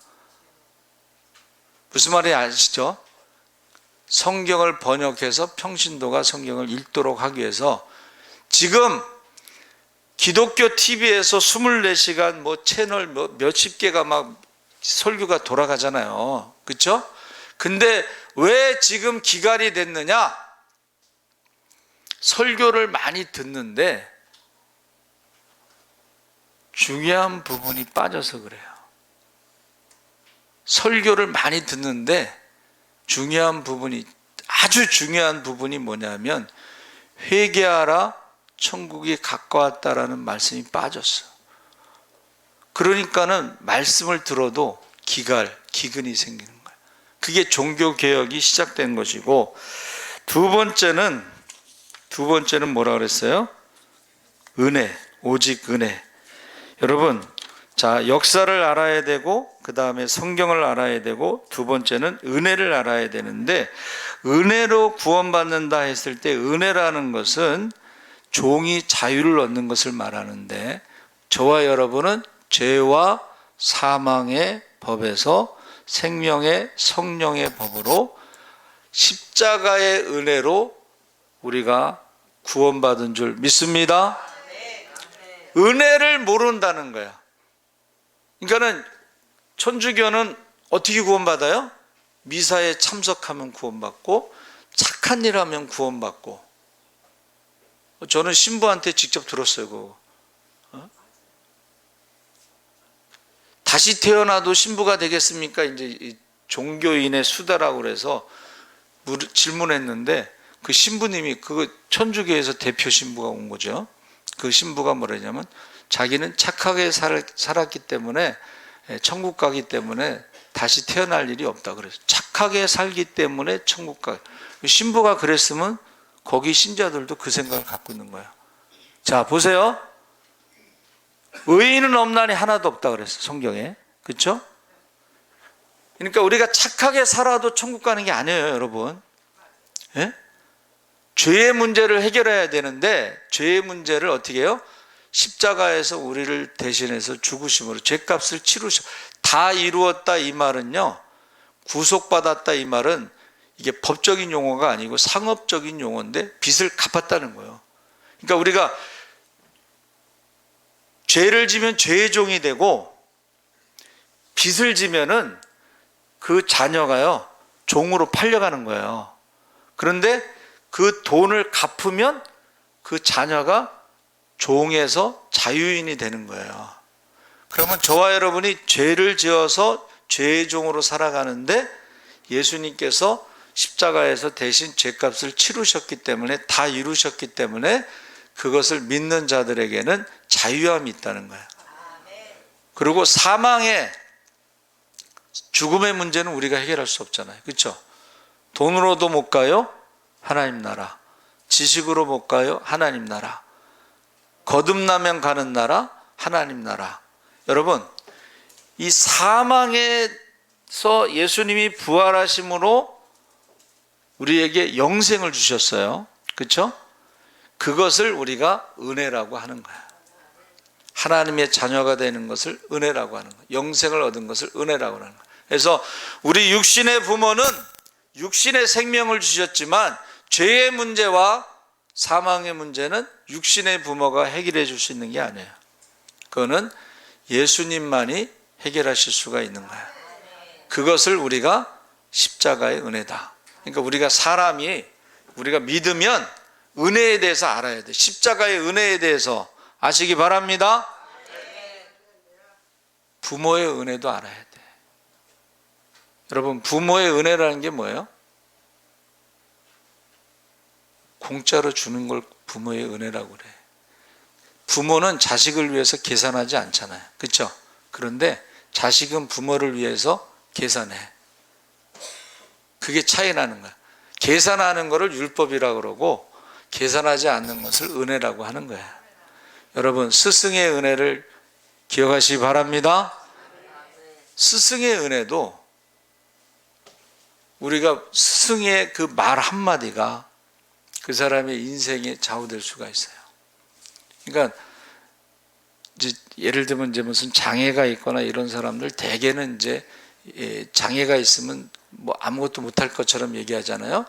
Speaker 1: 무슨 말인지 아시죠? 성경을 번역해서 평신도가 성경을 읽도록 하기 위해서 지금 기독교 TV에서 24시간 뭐 채널 몇십 개가 막 설교가 돌아가잖아요. 그렇죠? 근데 왜 지금 기갈이 됐느냐? 설교를 많이 듣는데 중요한 부분이 빠져서 그래요. 설교를 많이 듣는데 아주 중요한 부분이 뭐냐면 회개하라, 천국이 가까웠다라는 말씀이 빠졌어. 그러니까는 말씀을 들어도 기근이 생기는 거예요. 그게 종교개혁이 시작된 것이고, 두 번째는 뭐라 그랬어요? 은혜, 오직 은혜. 여러분, 자, 역사를 알아야 되고, 그 다음에 성경을 알아야 되고, 두 번째는 은혜를 알아야 되는데, 은혜로 구원받는다 했을 때 은혜라는 것은 종이 자유를 얻는 것을 말하는데, 저와 여러분은 죄와 사망의 법에서 생명의 성령의 법으로 십자가의 은혜로 우리가 구원받은 줄 믿습니다. 은혜를 모른다는 거야. 그러니까는 천주교는 어떻게 구원받아요? 미사에 참석하면 구원받고 착한 일 하면 구원받고. 저는 신부한테 직접 들었어요. 그거. 다시 태어나도 신부가 되겠습니까? 이제 종교인의 수다라고 그래서 질문했는데 그 신부님이 그 천주교에서 대표 신부가 온 거죠. 그 신부가 뭐라냐면 자기는 착하게 살았기 때문에 천국 가기 때문에 다시 태어날 일이 없다 그래서 착하게 살기 때문에 천국 가. 신부가 그랬으면 거기 신자들도 그 생각을 갖고 있는 거예요. 자, 보세요. 의인은 없나니 하나도 없다 그랬어, 성경에. 그렇죠? 그러니까 우리가 착하게 살아도 천국 가는 게 아니에요, 여러분. 예? 죄의 문제를 해결해야 되는데 죄의 문제를 어떻게 해요? 십자가에서 우리를 대신해서 죽으심으로 죄값을 치르셔. 다 이루었다 이 말은요, 구속받았다 이 말은 이게 법적인 용어가 아니고 상업적인 용어인데 빚을 갚았다는 거예요. 그러니까 우리가 죄를 지면 죄의 종이 되고 빚을 지면은 그 자녀가요 종으로 팔려가는 거예요. 그런데 그 돈을 갚으면 그 자녀가 종에서 자유인이 되는 거예요. 그러면 저와 여러분이 죄를 지어서 죄의 종으로 살아가는데 예수님께서 십자가에서 대신 죄값을 치르셨기 때문에 다 이루셨기 때문에 그것을 믿는 자들에게는 자유함이 있다는 거예요. 그리고 사망의 죽음의 문제는 우리가 해결할 수 없잖아요. 그렇죠? 돈으로도 못 가요. 하나님 나라. 지식으로 못 가요. 하나님 나라. 거듭나면 가는 나라. 하나님 나라. 여러분, 이 사망에서 예수님이 부활하심으로 우리에게 영생을 주셨어요. 그렇죠? 그것을 우리가 은혜라고 하는 거야. 하나님의 자녀가 되는 것을 은혜라고 하는 거야. 영생을 얻은 것을 은혜라고 하는 거야. 그래서 우리 육신의 부모는 육신의 생명을 주셨지만 죄의 문제와 사망의 문제는 육신의 부모가 해결해 줄 수 있는 게 아니에요. 그거는 예수님만이 해결하실 수가 있는 거야. 그것을 우리가 십자가의 은혜다. 그러니까 우리가 믿으면 은혜에 대해서 알아야 돼. 십자가의 은혜에 대해서 아시기 바랍니다. 부모의 은혜도 알아야 돼. 여러분, 부모의 은혜라는 게 뭐예요? 공짜로 주는 걸 부모의 은혜라고 그래. 부모는 자식을 위해서 계산하지 않잖아요. 그렇죠? 그런데 자식은 부모를 위해서 계산해. 그게 차이 나는 거야. 계산하는 거를 율법이라고 그러고 계산하지 않는 것을 은혜라고 하는 거야. 여러분, 스승의 은혜를 기억하시기 바랍니다. 스승의 은혜도 우리가 스승의 그 말 한마디가 그 사람의 인생에 좌우될 수가 있어요. 그러니까 이제 예를 들면 이제 무슨 장애가 있거나 이런 사람들 대개는 이제 장애가 있으면 뭐 아무것도 못할 것처럼 얘기하잖아요.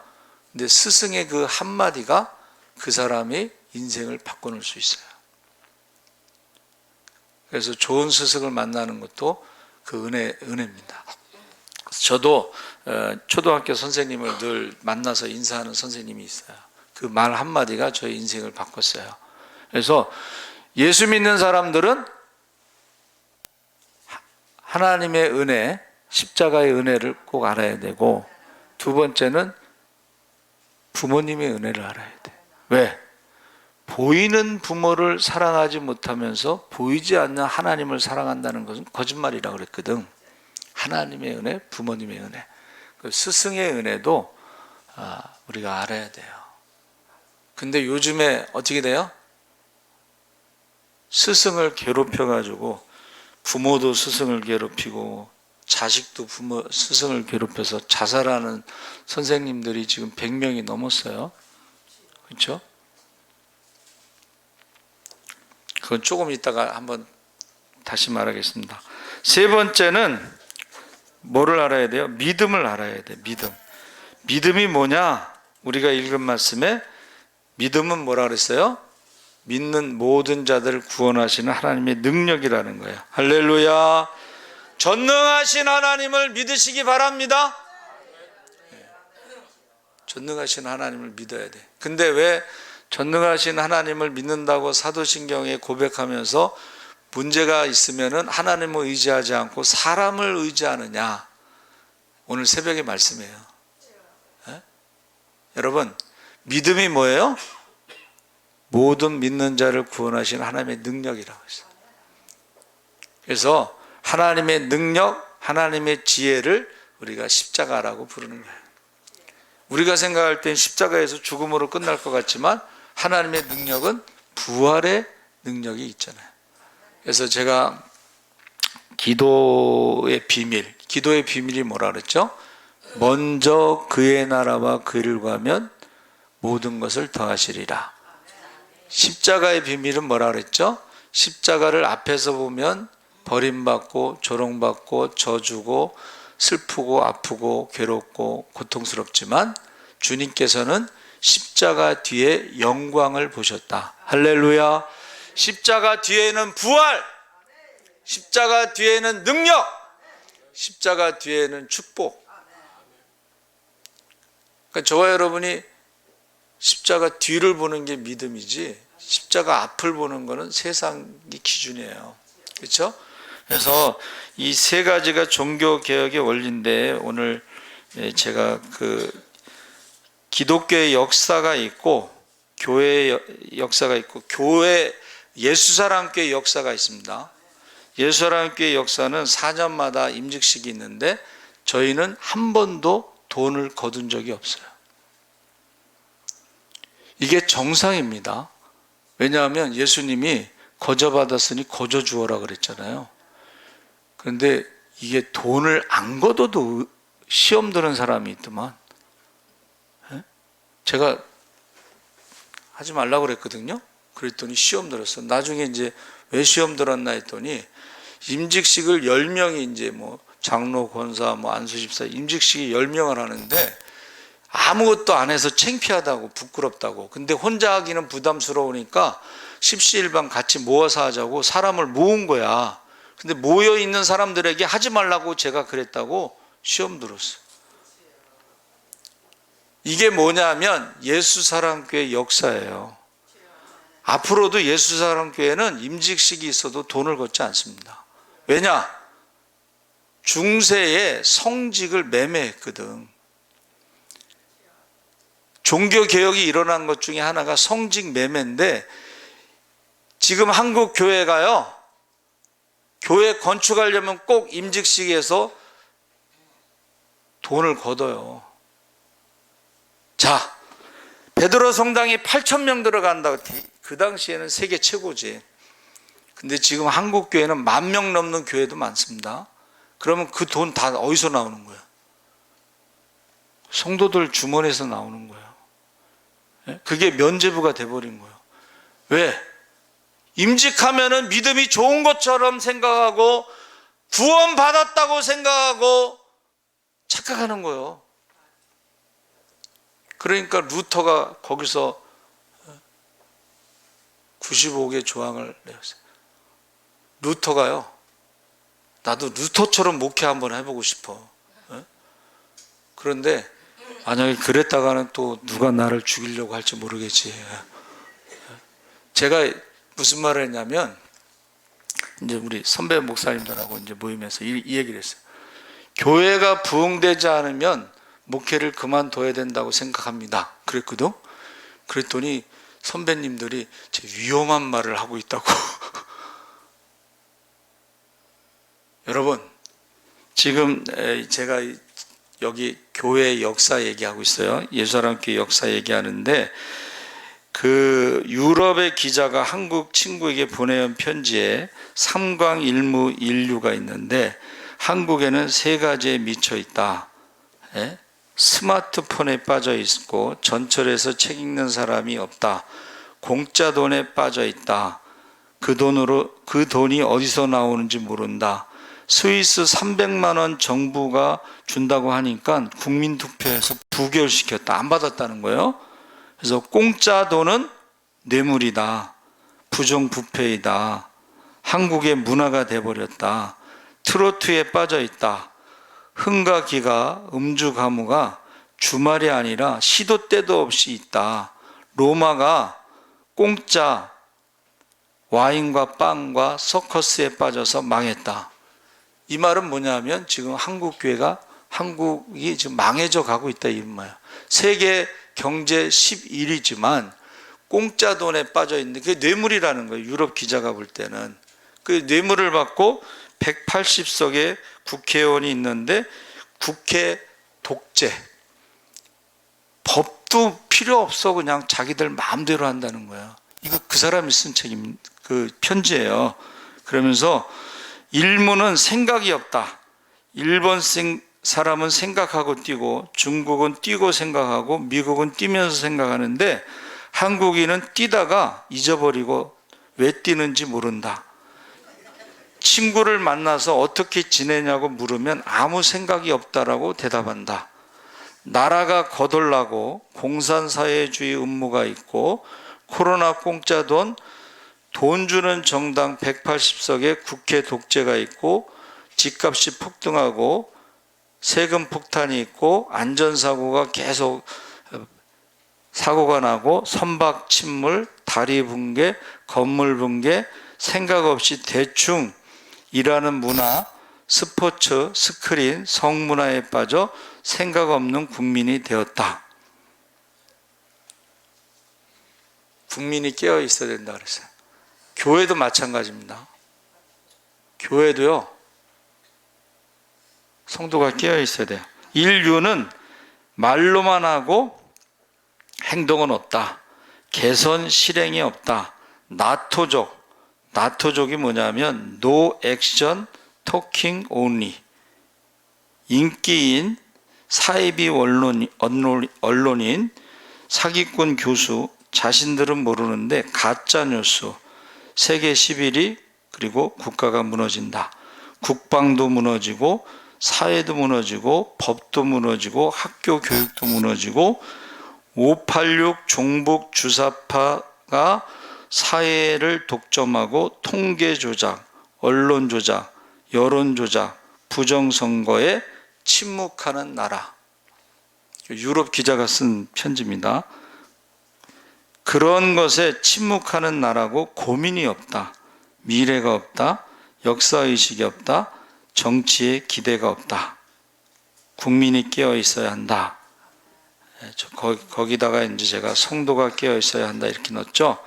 Speaker 1: 근데 스승의 그 한마디가 그 사람의 인생을 바꿔놓을 수 있어요. 그래서 좋은 스승을 만나는 것도 그 은혜입니다. 저도 초등학교 선생님을 늘 만나서 인사하는 선생님이 있어요. 그 말 한마디가 저의 인생을 바꿨어요. 그래서 예수 믿는 사람들은 하나님의 은혜, 십자가의 은혜를 꼭 알아야 되고, 두 번째는 부모님의 은혜를 알아야 돼. 왜? 보이는 부모를 사랑하지 못하면서 보이지 않는 하나님을 사랑한다는 것은 거짓말이라고 그랬거든. 하나님의 은혜, 부모님의 은혜, 그 스승의 은혜도 우리가 알아야 돼요. 근데 요즘에 어떻게 돼요? 스승을 괴롭혀가지고 부모도 스승을 괴롭히고 자식도 스승을 괴롭혀서 자살하는 선생님들이 지금 100명이 넘었어요. 그렇죠? 그건 조금 이따가 한번 다시 말하겠습니다. 세 번째는 뭐를 알아야 돼요? 믿음을 알아야 돼. 믿음이 뭐냐? 우리가 읽은 말씀에 믿음은 뭐라 그랬어요? 믿는 모든 자들을 구원하시는 하나님의 능력이라는 거예요. 할렐루야. 전능하신 하나님을 믿으시기 바랍니다. 전능하신 하나님을 믿어야 돼. 근데 왜 전능하신 하나님을 믿는다고 사도신경에 고백하면서 문제가 있으면은 하나님을 의지하지 않고 사람을 의지하느냐? 오늘 새벽의 말씀이에요. 네? 여러분, 믿음이 뭐예요? 모든 믿는 자를 구원하시는 하나님의 능력이라고 했어요. 그래서 하나님의 능력, 하나님의 지혜를 우리가 십자가라고 부르는 거예요. 우리가 생각할 땐 십자가에서 죽음으로 끝날 것 같지만 하나님의 능력은 부활의 능력이 있잖아요. 그래서 제가 기도의 비밀이 뭐라 그랬죠? 먼저 그의 나라와 그를 구하면 모든 것을 더하시리라. 십자가의 비밀은 뭐라 그랬죠? 십자가를 앞에서 보면 버림받고 조롱받고 저주고 슬프고 아프고 괴롭고 고통스럽지만 주님께서는 십자가 뒤에 영광을 보셨다. 할렐루야. 십자가 뒤에는 부활, 십자가 뒤에는 능력, 십자가 뒤에는 축복. 그러니까 저와 여러분이 십자가 뒤를 보는 게 믿음이지 십자가 앞을 보는 거는 세상의 기준이에요. 그렇죠? 그래서 이 세 가지가 종교개혁의 원리인데, 오늘 제가 그 기독교의 역사가 있고 교회의 역사가 있고 교회 예수사랑교회 역사가 있습니다. 예수사랑교회 역사는 4년마다 임직식이 있는데 저희는 한 번도 돈을 거둔 적이 없어요. 이게 정상입니다. 왜냐하면 예수님이 거저받았으니 거저 주어라 그랬잖아요. 그런데 이게 돈을 안 걷어도 시험 드는 사람이 있더만. 제가 하지 말라고 그랬거든요. 그랬더니 시험 들었어. 나중에 이제 왜 시험 들었나 했더니 임직식을 10명이 이제 뭐 장로, 권사, 뭐 안수집사 임직식이 10명을 하는데 아무것도 안 해서 창피하다고 부끄럽다고. 근데 혼자 하기는 부담스러우니까 십시일반 같이 모아서 하자고 사람을 모은 거야. 근데 모여 있는 사람들에게 하지 말라고 제가 그랬다고 시험 들었어. 이게 뭐냐면 예수사랑교회 역사예요. 앞으로도 예수사랑교회는 임직식이 있어도 돈을 걷지 않습니다. 왜냐? 중세에 성직을 매매했거든. 종교개혁이 일어난 것 중에 하나가 성직 매매인데, 지금 한국 교회가요, 교회 건축하려면 꼭 임직식에서 돈을 걷어요. 자, 베드로 성당이 8,000명 들어간다고. 그 당시에는 세계 최고지. 근데 지금 한국 교회는 10,000명 넘는 교회도 많습니다. 그러면 그 돈 다 어디서 나오는 거예요? 성도들 주머니에서 나오는 거예요. 예? 그게 면죄부가 돼버린 거예요. 왜? 임직하면은 믿음이 좋은 것처럼 생각하고 구원받았다고 생각하고 착각하는 거예요. 그러니까 루터가 거기서 95개 조항을 내었어요. 루터가요, 나도 루터처럼 목회 한번 해보고 싶어. 그런데 만약에 그랬다가는 또 누가 나를 죽이려고 할지 모르겠지. 제가 무슨 말을 했냐면, 이제 우리 선배 목사님들하고 이제 모임에서 이 얘기를 했어요. 교회가 부흥되지 않으면 목회를 그만둬야 된다고 생각합니다. 그랬거든. 그랬더니 선배님들이 제 위험한 말을 하고 있다고. 여러분, 지금 제가 여기 교회 역사 얘기하고 있어요. 예수사랑교회 역사 얘기하는데, 그 유럽의 기자가 한국 친구에게 보내온 편지에 삼광일무 인류가 있는데, 한국에는 3가지에 미쳐 있다. 스마트폰에 빠져 있고, 전철에서 책 읽는 사람이 없다. 공짜 돈에 빠져 있다. 그 돈이 어디서 나오는지 모른다. 스위스 300만 원 정부가 준다고 하니까 국민투표에서 부결시켰다. 안 받았다는 거예요. 그래서 공짜 돈은 뇌물이다. 부정부패이다. 한국의 문화가 돼버렸다. 트로트에 빠져 있다. 흥과 기가, 음주 가무가 주말이 아니라 시도 때도 없이 있다. 로마가 공짜 와인과 빵과 서커스에 빠져서 망했다. 이 말은 뭐냐면 지금 한국이 지금 망해져 가고 있다 이 말이야. 세계 경제 11위지만 공짜 돈에 빠져 있는 게 뇌물이라는 거예요. 유럽 기자가 볼 때는. 그 뇌물을 받고 180석의 국회의원이 있는데 국회 독재. 법도 필요 없어. 그냥 자기들 마음대로 한다는 거야. 이거 그 사람이 쓴 책임, 그 편지예요. 그러면서 일문은 생각이 없다. 일본 사람은 생각하고 뛰고, 중국은 뛰고 생각하고, 미국은 뛰면서 생각하는데 한국인은 뛰다가 잊어버리고 왜 뛰는지 모른다. 친구를 만나서 어떻게 지내냐고 물으면 아무 생각이 없다라고 대답한다. 나라가 거덜나고 공산사회주의 음모가 있고 코로나 공짜 돈 주는 정당 180석의 국회 독재가 있고 집값이 폭등하고 세금 폭탄이 있고 안전사고가 계속 사고가 나고 선박 침몰, 다리 붕괴, 건물 붕괴, 생각 없이 대충 일하는 문화, 스포츠, 스크린, 성문화에 빠져 생각 없는 국민이 되었다. 국민이 깨어 있어야 된다 그랬어요. 교회도 마찬가지입니다. 교회도요, 성도가 깨어 있어야 돼요. 인류는 말로만 하고 행동은 없다. 개선 실행이 없다. 나토족이 뭐냐면 No action, talking only. 인기인, 사이비 언론인, 사기꾼 교수, 자신들은 모르는데 가짜 뉴스, 세계 11위, 그리고 국가가 무너진다. 국방도 무너지고 사회도 무너지고 법도 무너지고 학교 교육도 무너지고 586 종북 주사파가 사회를 독점하고 통계 조작, 언론 조작, 여론 조작, 부정선거에 침묵하는 나라. 유럽 기자가 쓴 편지입니다. 그런 것에 침묵하는 나라고 고민이 없다. 미래가 없다. 역사의식이 없다. 정치에 기대가 없다. 국민이 깨어 있어야 한다. 거기다가 이제 제가 성도가 깨어 있어야 한다 이렇게 넣었죠.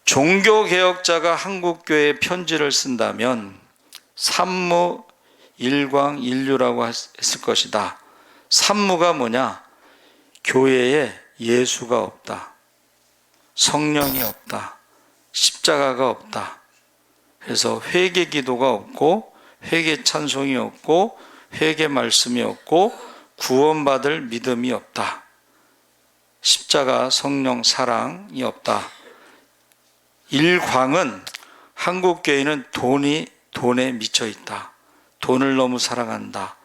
Speaker 1: 종교개혁자가 한국교회에 편지를 쓴다면 산무 일광인류라고 했을 것이다. 산무가 뭐냐? 교회에 예수가 없다. 성령이 없다. 십자가가 없다. 그래서 회개 기도가 없고 회개 찬송이 없고 회개 말씀이 없고 구원받을 믿음이 없다. 십자가 성령 사랑이 없다. 일광은 한국 교회는 돈에 미쳐 있다. 돈을 너무 사랑한다.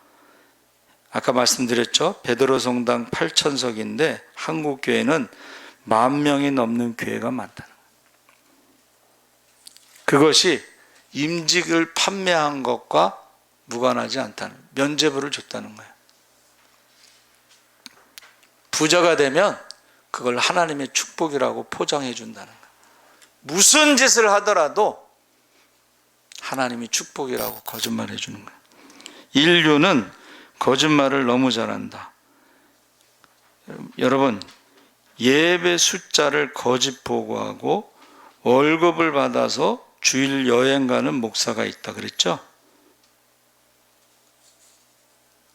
Speaker 1: 아까 말씀드렸죠. 베드로 성당 8,000석인데 한국 교회는 10,000명이 넘는 교회가 많다는 거예요. 그것이 임직을 판매한 것과 무관하지 않다는 거예요. 면죄부를 줬다는 거예요. 부자가 되면 그걸 하나님의 축복이라고 포장해 준다는 거예요. 무슨 짓을 하더라도 하나님이 축복이라고 거짓말해 주는 거예요. 인류는 거짓말을 너무 잘한다. 여러분, 예배 숫자를 거짓 보고하고 월급을 받아서 주일 여행 가는 목사가 있다 그랬죠?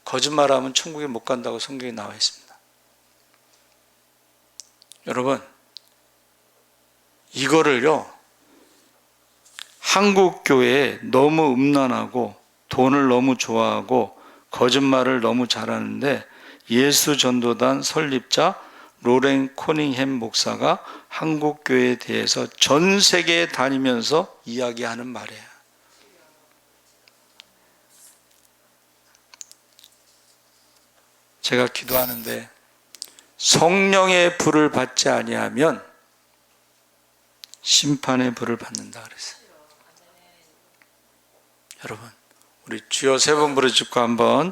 Speaker 1: 거짓말하면 천국에 못 간다고 성경에 나와 있습니다. 여러분, 이거를요, 한국 교회에 너무 음란하고 돈을 너무 좋아하고 거짓말을 너무 잘하는데 예수 전도단 설립자 로렌 코닝햄 목사가 한국 교회에 대해서 전 세계에 다니면서 이야기하는 말이에요. 제가 기도하는데 성령의 불을 받지 아니하면 심판의 불을 받는다 그랬어요. 여러분, 우리 주여 세 번 부르짖고 한번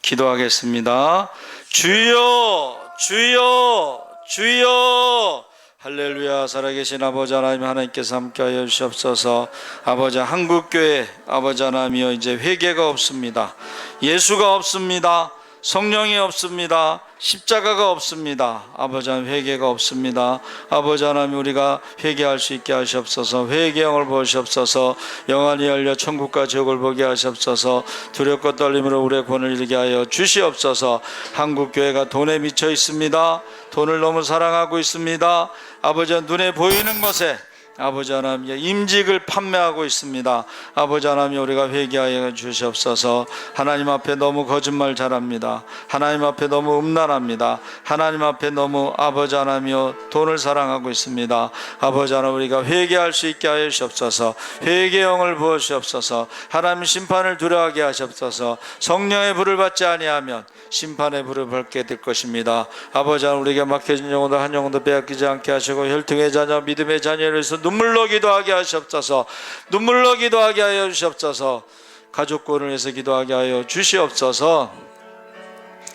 Speaker 1: 기도하겠습니다. 주여, 주여, 주여. 할렐루야. 살아계신 아버지 하나님, 하나님께서 함께하여 주시옵소서. 아버지, 한국교회 아버지 하나님이여, 이제 회개가 없습니다. 예수가 없습니다. 성령이 없습니다. 십자가가 없습니다. 아버지 하나님, 회개가 없습니다. 아버지 하나님, 우리가 회개할 수 있게 하시옵소서. 회개형을 보시옵소서. 영안이 열려 천국과 지옥을 보게 하시옵소서. 두렵고 떨림으로 우리의 권을 이루게 하여 주시옵소서. 한국교회가 돈에 미쳐 있습니다. 돈을 너무 사랑하고 있습니다. 아버지, 눈에 보이는 것에 아버지 하나님, 임직을 판매하고 있습니다. 아버지 하나님, 우리가 회개하여 주시옵소서. 하나님 앞에 너무 거짓말 잘합니다. 하나님 앞에 너무 음란합니다. 하나님 앞에 너무 아버지 하나님이여 돈을 사랑하고 있습니다. 아버지 하나님, 우리가 회개할 수 있게 하여 주시옵소서. 회개형을 부으시옵소서. 하나님, 심판을 두려워하게 하시옵소서. 성령의 불을 받지 아니하면 심판의 불을 받게 될 것입니다. 아버지 하나님, 우리에게 맡겨진 영혼도 한 영혼도 빼앗기지 않게 하시고 혈통의 자녀, 믿음의 자녀를 위해서 눈물로 기도하게 하시옵소서. 눈물로 기도하게 하여 주시옵소서. 가족권을 위해서 기도하게 하여 주시옵소서.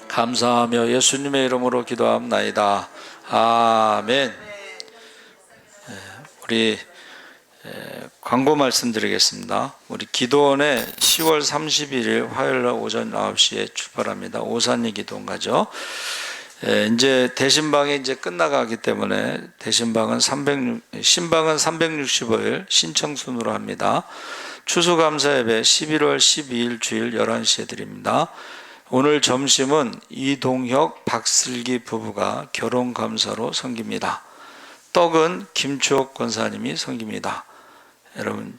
Speaker 1: 감사하며 예수님의 이름으로 기도합나이다. 아멘. 우리 광고 말씀드리겠습니다. 우리 기도원에 10월 31일 화요일 날 오전 9시에 출발합니다. 오산리 기도원가죠. 이제 대신방이 이제 끝나가기 때문에 신방은 365일 신청 순으로 합니다. 추수감사 예배 11월 12일 주일 11시에 드립니다. 오늘 점심은 이동혁, 박슬기 부부가 결혼감사로 섬깁니다. 떡은 김추옥 권사님이 섬깁니다. 여러분,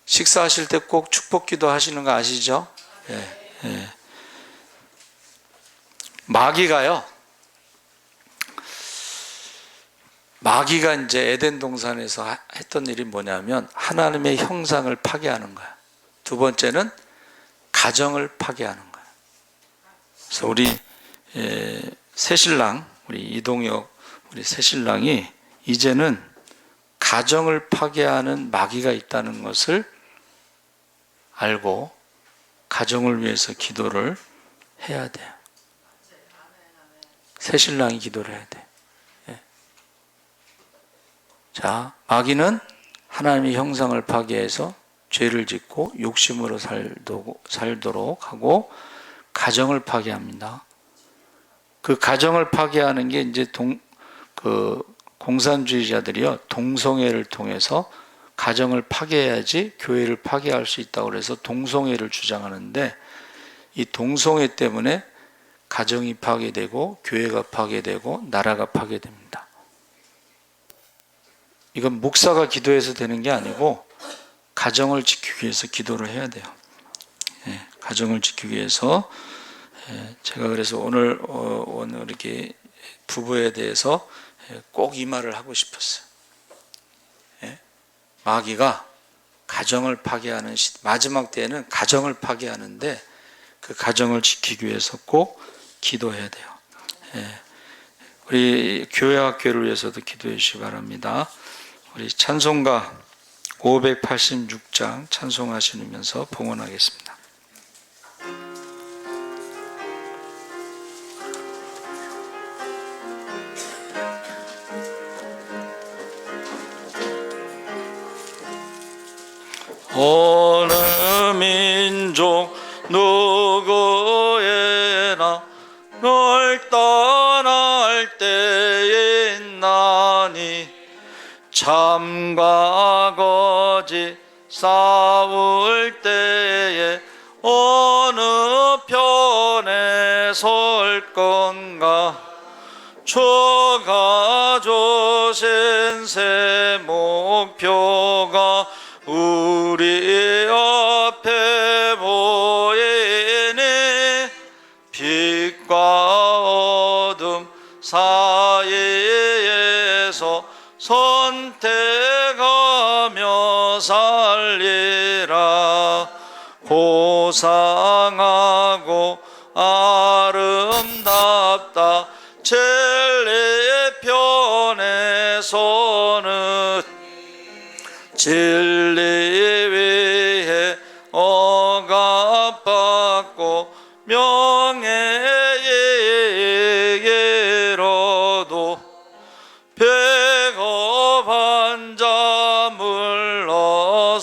Speaker 1: 식사하실 때 꼭 축복기도 하시는 거 아시죠? 마귀가 이제 에덴 동산에서 했던 일이 뭐냐면 하나님의 형상을 파괴하는 거야. 두 번째는 가정을 파괴하는 거야. 그래서 우리 새신랑, 우리 이동혁 우리 새신랑이 이제는 가정을 파괴하는 마귀가 있다는 것을 알고 가정을 위해서 기도를 해야 돼요. 새신랑이 기도를 해야 돼. 자, 마귀는 하나님의 형상을 파괴해서 죄를 짓고 욕심으로 살도록 하고 가정을 파괴합니다. 그 가정을 파괴하는 게 이제 공산주의자들이요, 동성애를 통해서 가정을 파괴해야지 교회를 파괴할 수 있다고 그래서 동성애를 주장하는데, 이 동성애 때문에 가정이 파괴되고 교회가 파괴되고 나라가 파괴됩니다. 이건 목사가 기도해서 되는 게 아니고 가정을 지키기 위해서 기도를 해야 돼요. 가정을 지키기 위해서 제가 그래서 오늘 이렇게 부부에 대해서 꼭 이 말을 하고 싶었어요. 마귀가 가정을 파괴하는 마지막 때에는 가정을 파괴하는데 그 가정을 지키기 위해서 꼭 기도해야 돼요. 우리 교회 학교를 위해서도 기도해 주시기 바랍니다. 우리 찬송가 586장 찬송하시면서 봉헌하겠습니다.
Speaker 3: 어느 민족 누구에나 널 떠날 때에 있나니 참과 거짓 싸울 때에 어느 편에 설 건가 주가 주신 새 목표가 우리 앞에 보이니 빛과 어둠 사이에서 선택하며 살리라. 고상하고 아름답다 진리 편에 서는 진리 위에 억압받고 명예에 이르도 배고픈 자 물러서나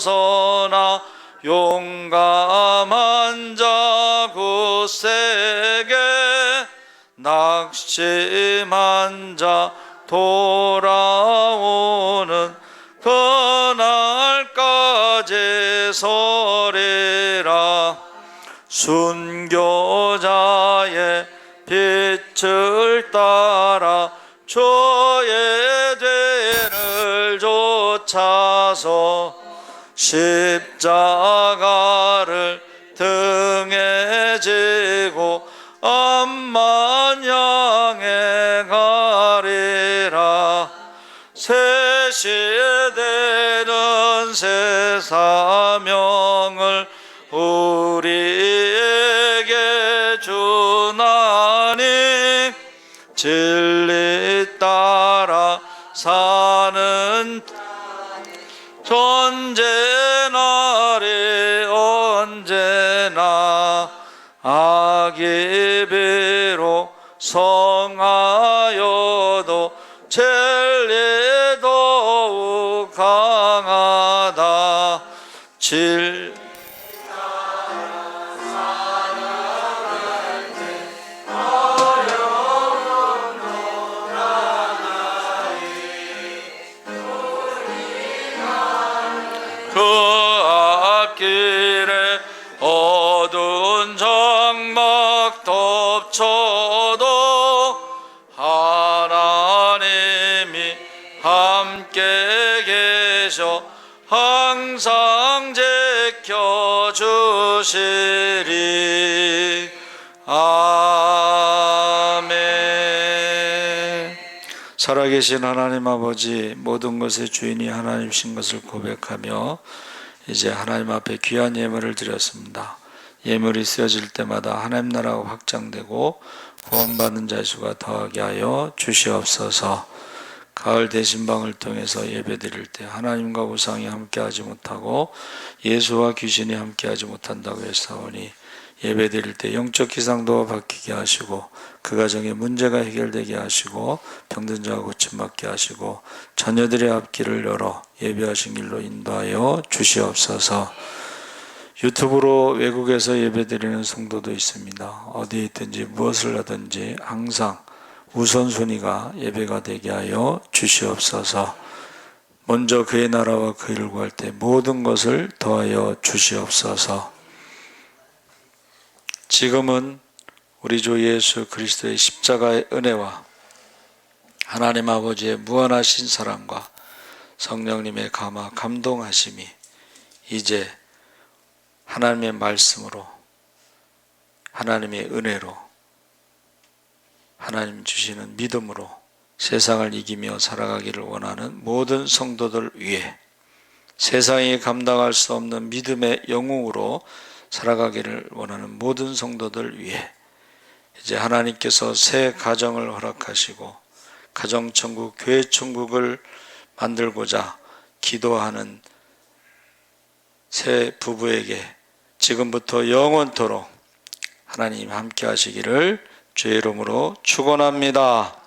Speaker 3: 용감한 자 굳세게 낙심한 자 돌아오는 그날까지 서리라. 순교자의 빛을 따라 주의 뒤를 쫓아서 십자가를 등에 지고 앞만 향해 가리라. 새 시대는 새 사명을 우리에게 주나니 진리 따라 사는 존재나리 언제나 악이 비록 성하여도 진리 더욱 강하다. 그 앞길에 어두운 장막 덮쳐도 하나님이 함께 계셔 항상 지켜주시리. 아멘.
Speaker 1: 살아계신 하나님 아버지, 모든 것의 주인이 하나님이신 것을 고백하며 이제 하나님 앞에 귀한 예물을 드렸습니다. 예물이 쓰여질 때마다 하나님 나라가 확장되고 구원받는 자의 수가 더하게 하여 주시옵소서. 가을 대신방을 통해서 예배드릴 때 하나님과 우상이 함께하지 못하고 예수와 귀신이 함께하지 못한다고 했사오니 예배드릴 때 영적 기상도가 바뀌게 하시고 그 가정에 문제가 해결되게 하시고 병든 자가 고침받게 하시고 자녀들의 앞길을 열어 예배하신 길로 인도하여 주시옵소서. 유튜브로 외국에서 예배드리는 성도도 있습니다. 어디에 있든지 무엇을 하든지 항상 우선순위가 예배가 되게 하여 주시옵소서. 먼저 그의 나라와 그 일을 구할 때 모든 것을 더하여 주시옵소서. 지금은 우리 주 예수 그리스도의 십자가의 은혜와 하나님 아버지의 무한하신 사랑과 성령님의 감화 감동하심이 이제 하나님의 말씀으로, 하나님의 은혜로, 하나님 주시는 믿음으로 세상을 이기며 살아가기를 원하는 모든 성도들 위해, 세상이 감당할 수 없는 믿음의 영웅으로 살아가기를 원하는 모든 성도들 위해 이제 하나님께서 새 가정을 허락하시고 가정천국, 교회천국을 만들고자 기도하는 새 부부에게 지금부터 영원토록 하나님 함께 하시기를 주의 이름으로 축원합니다.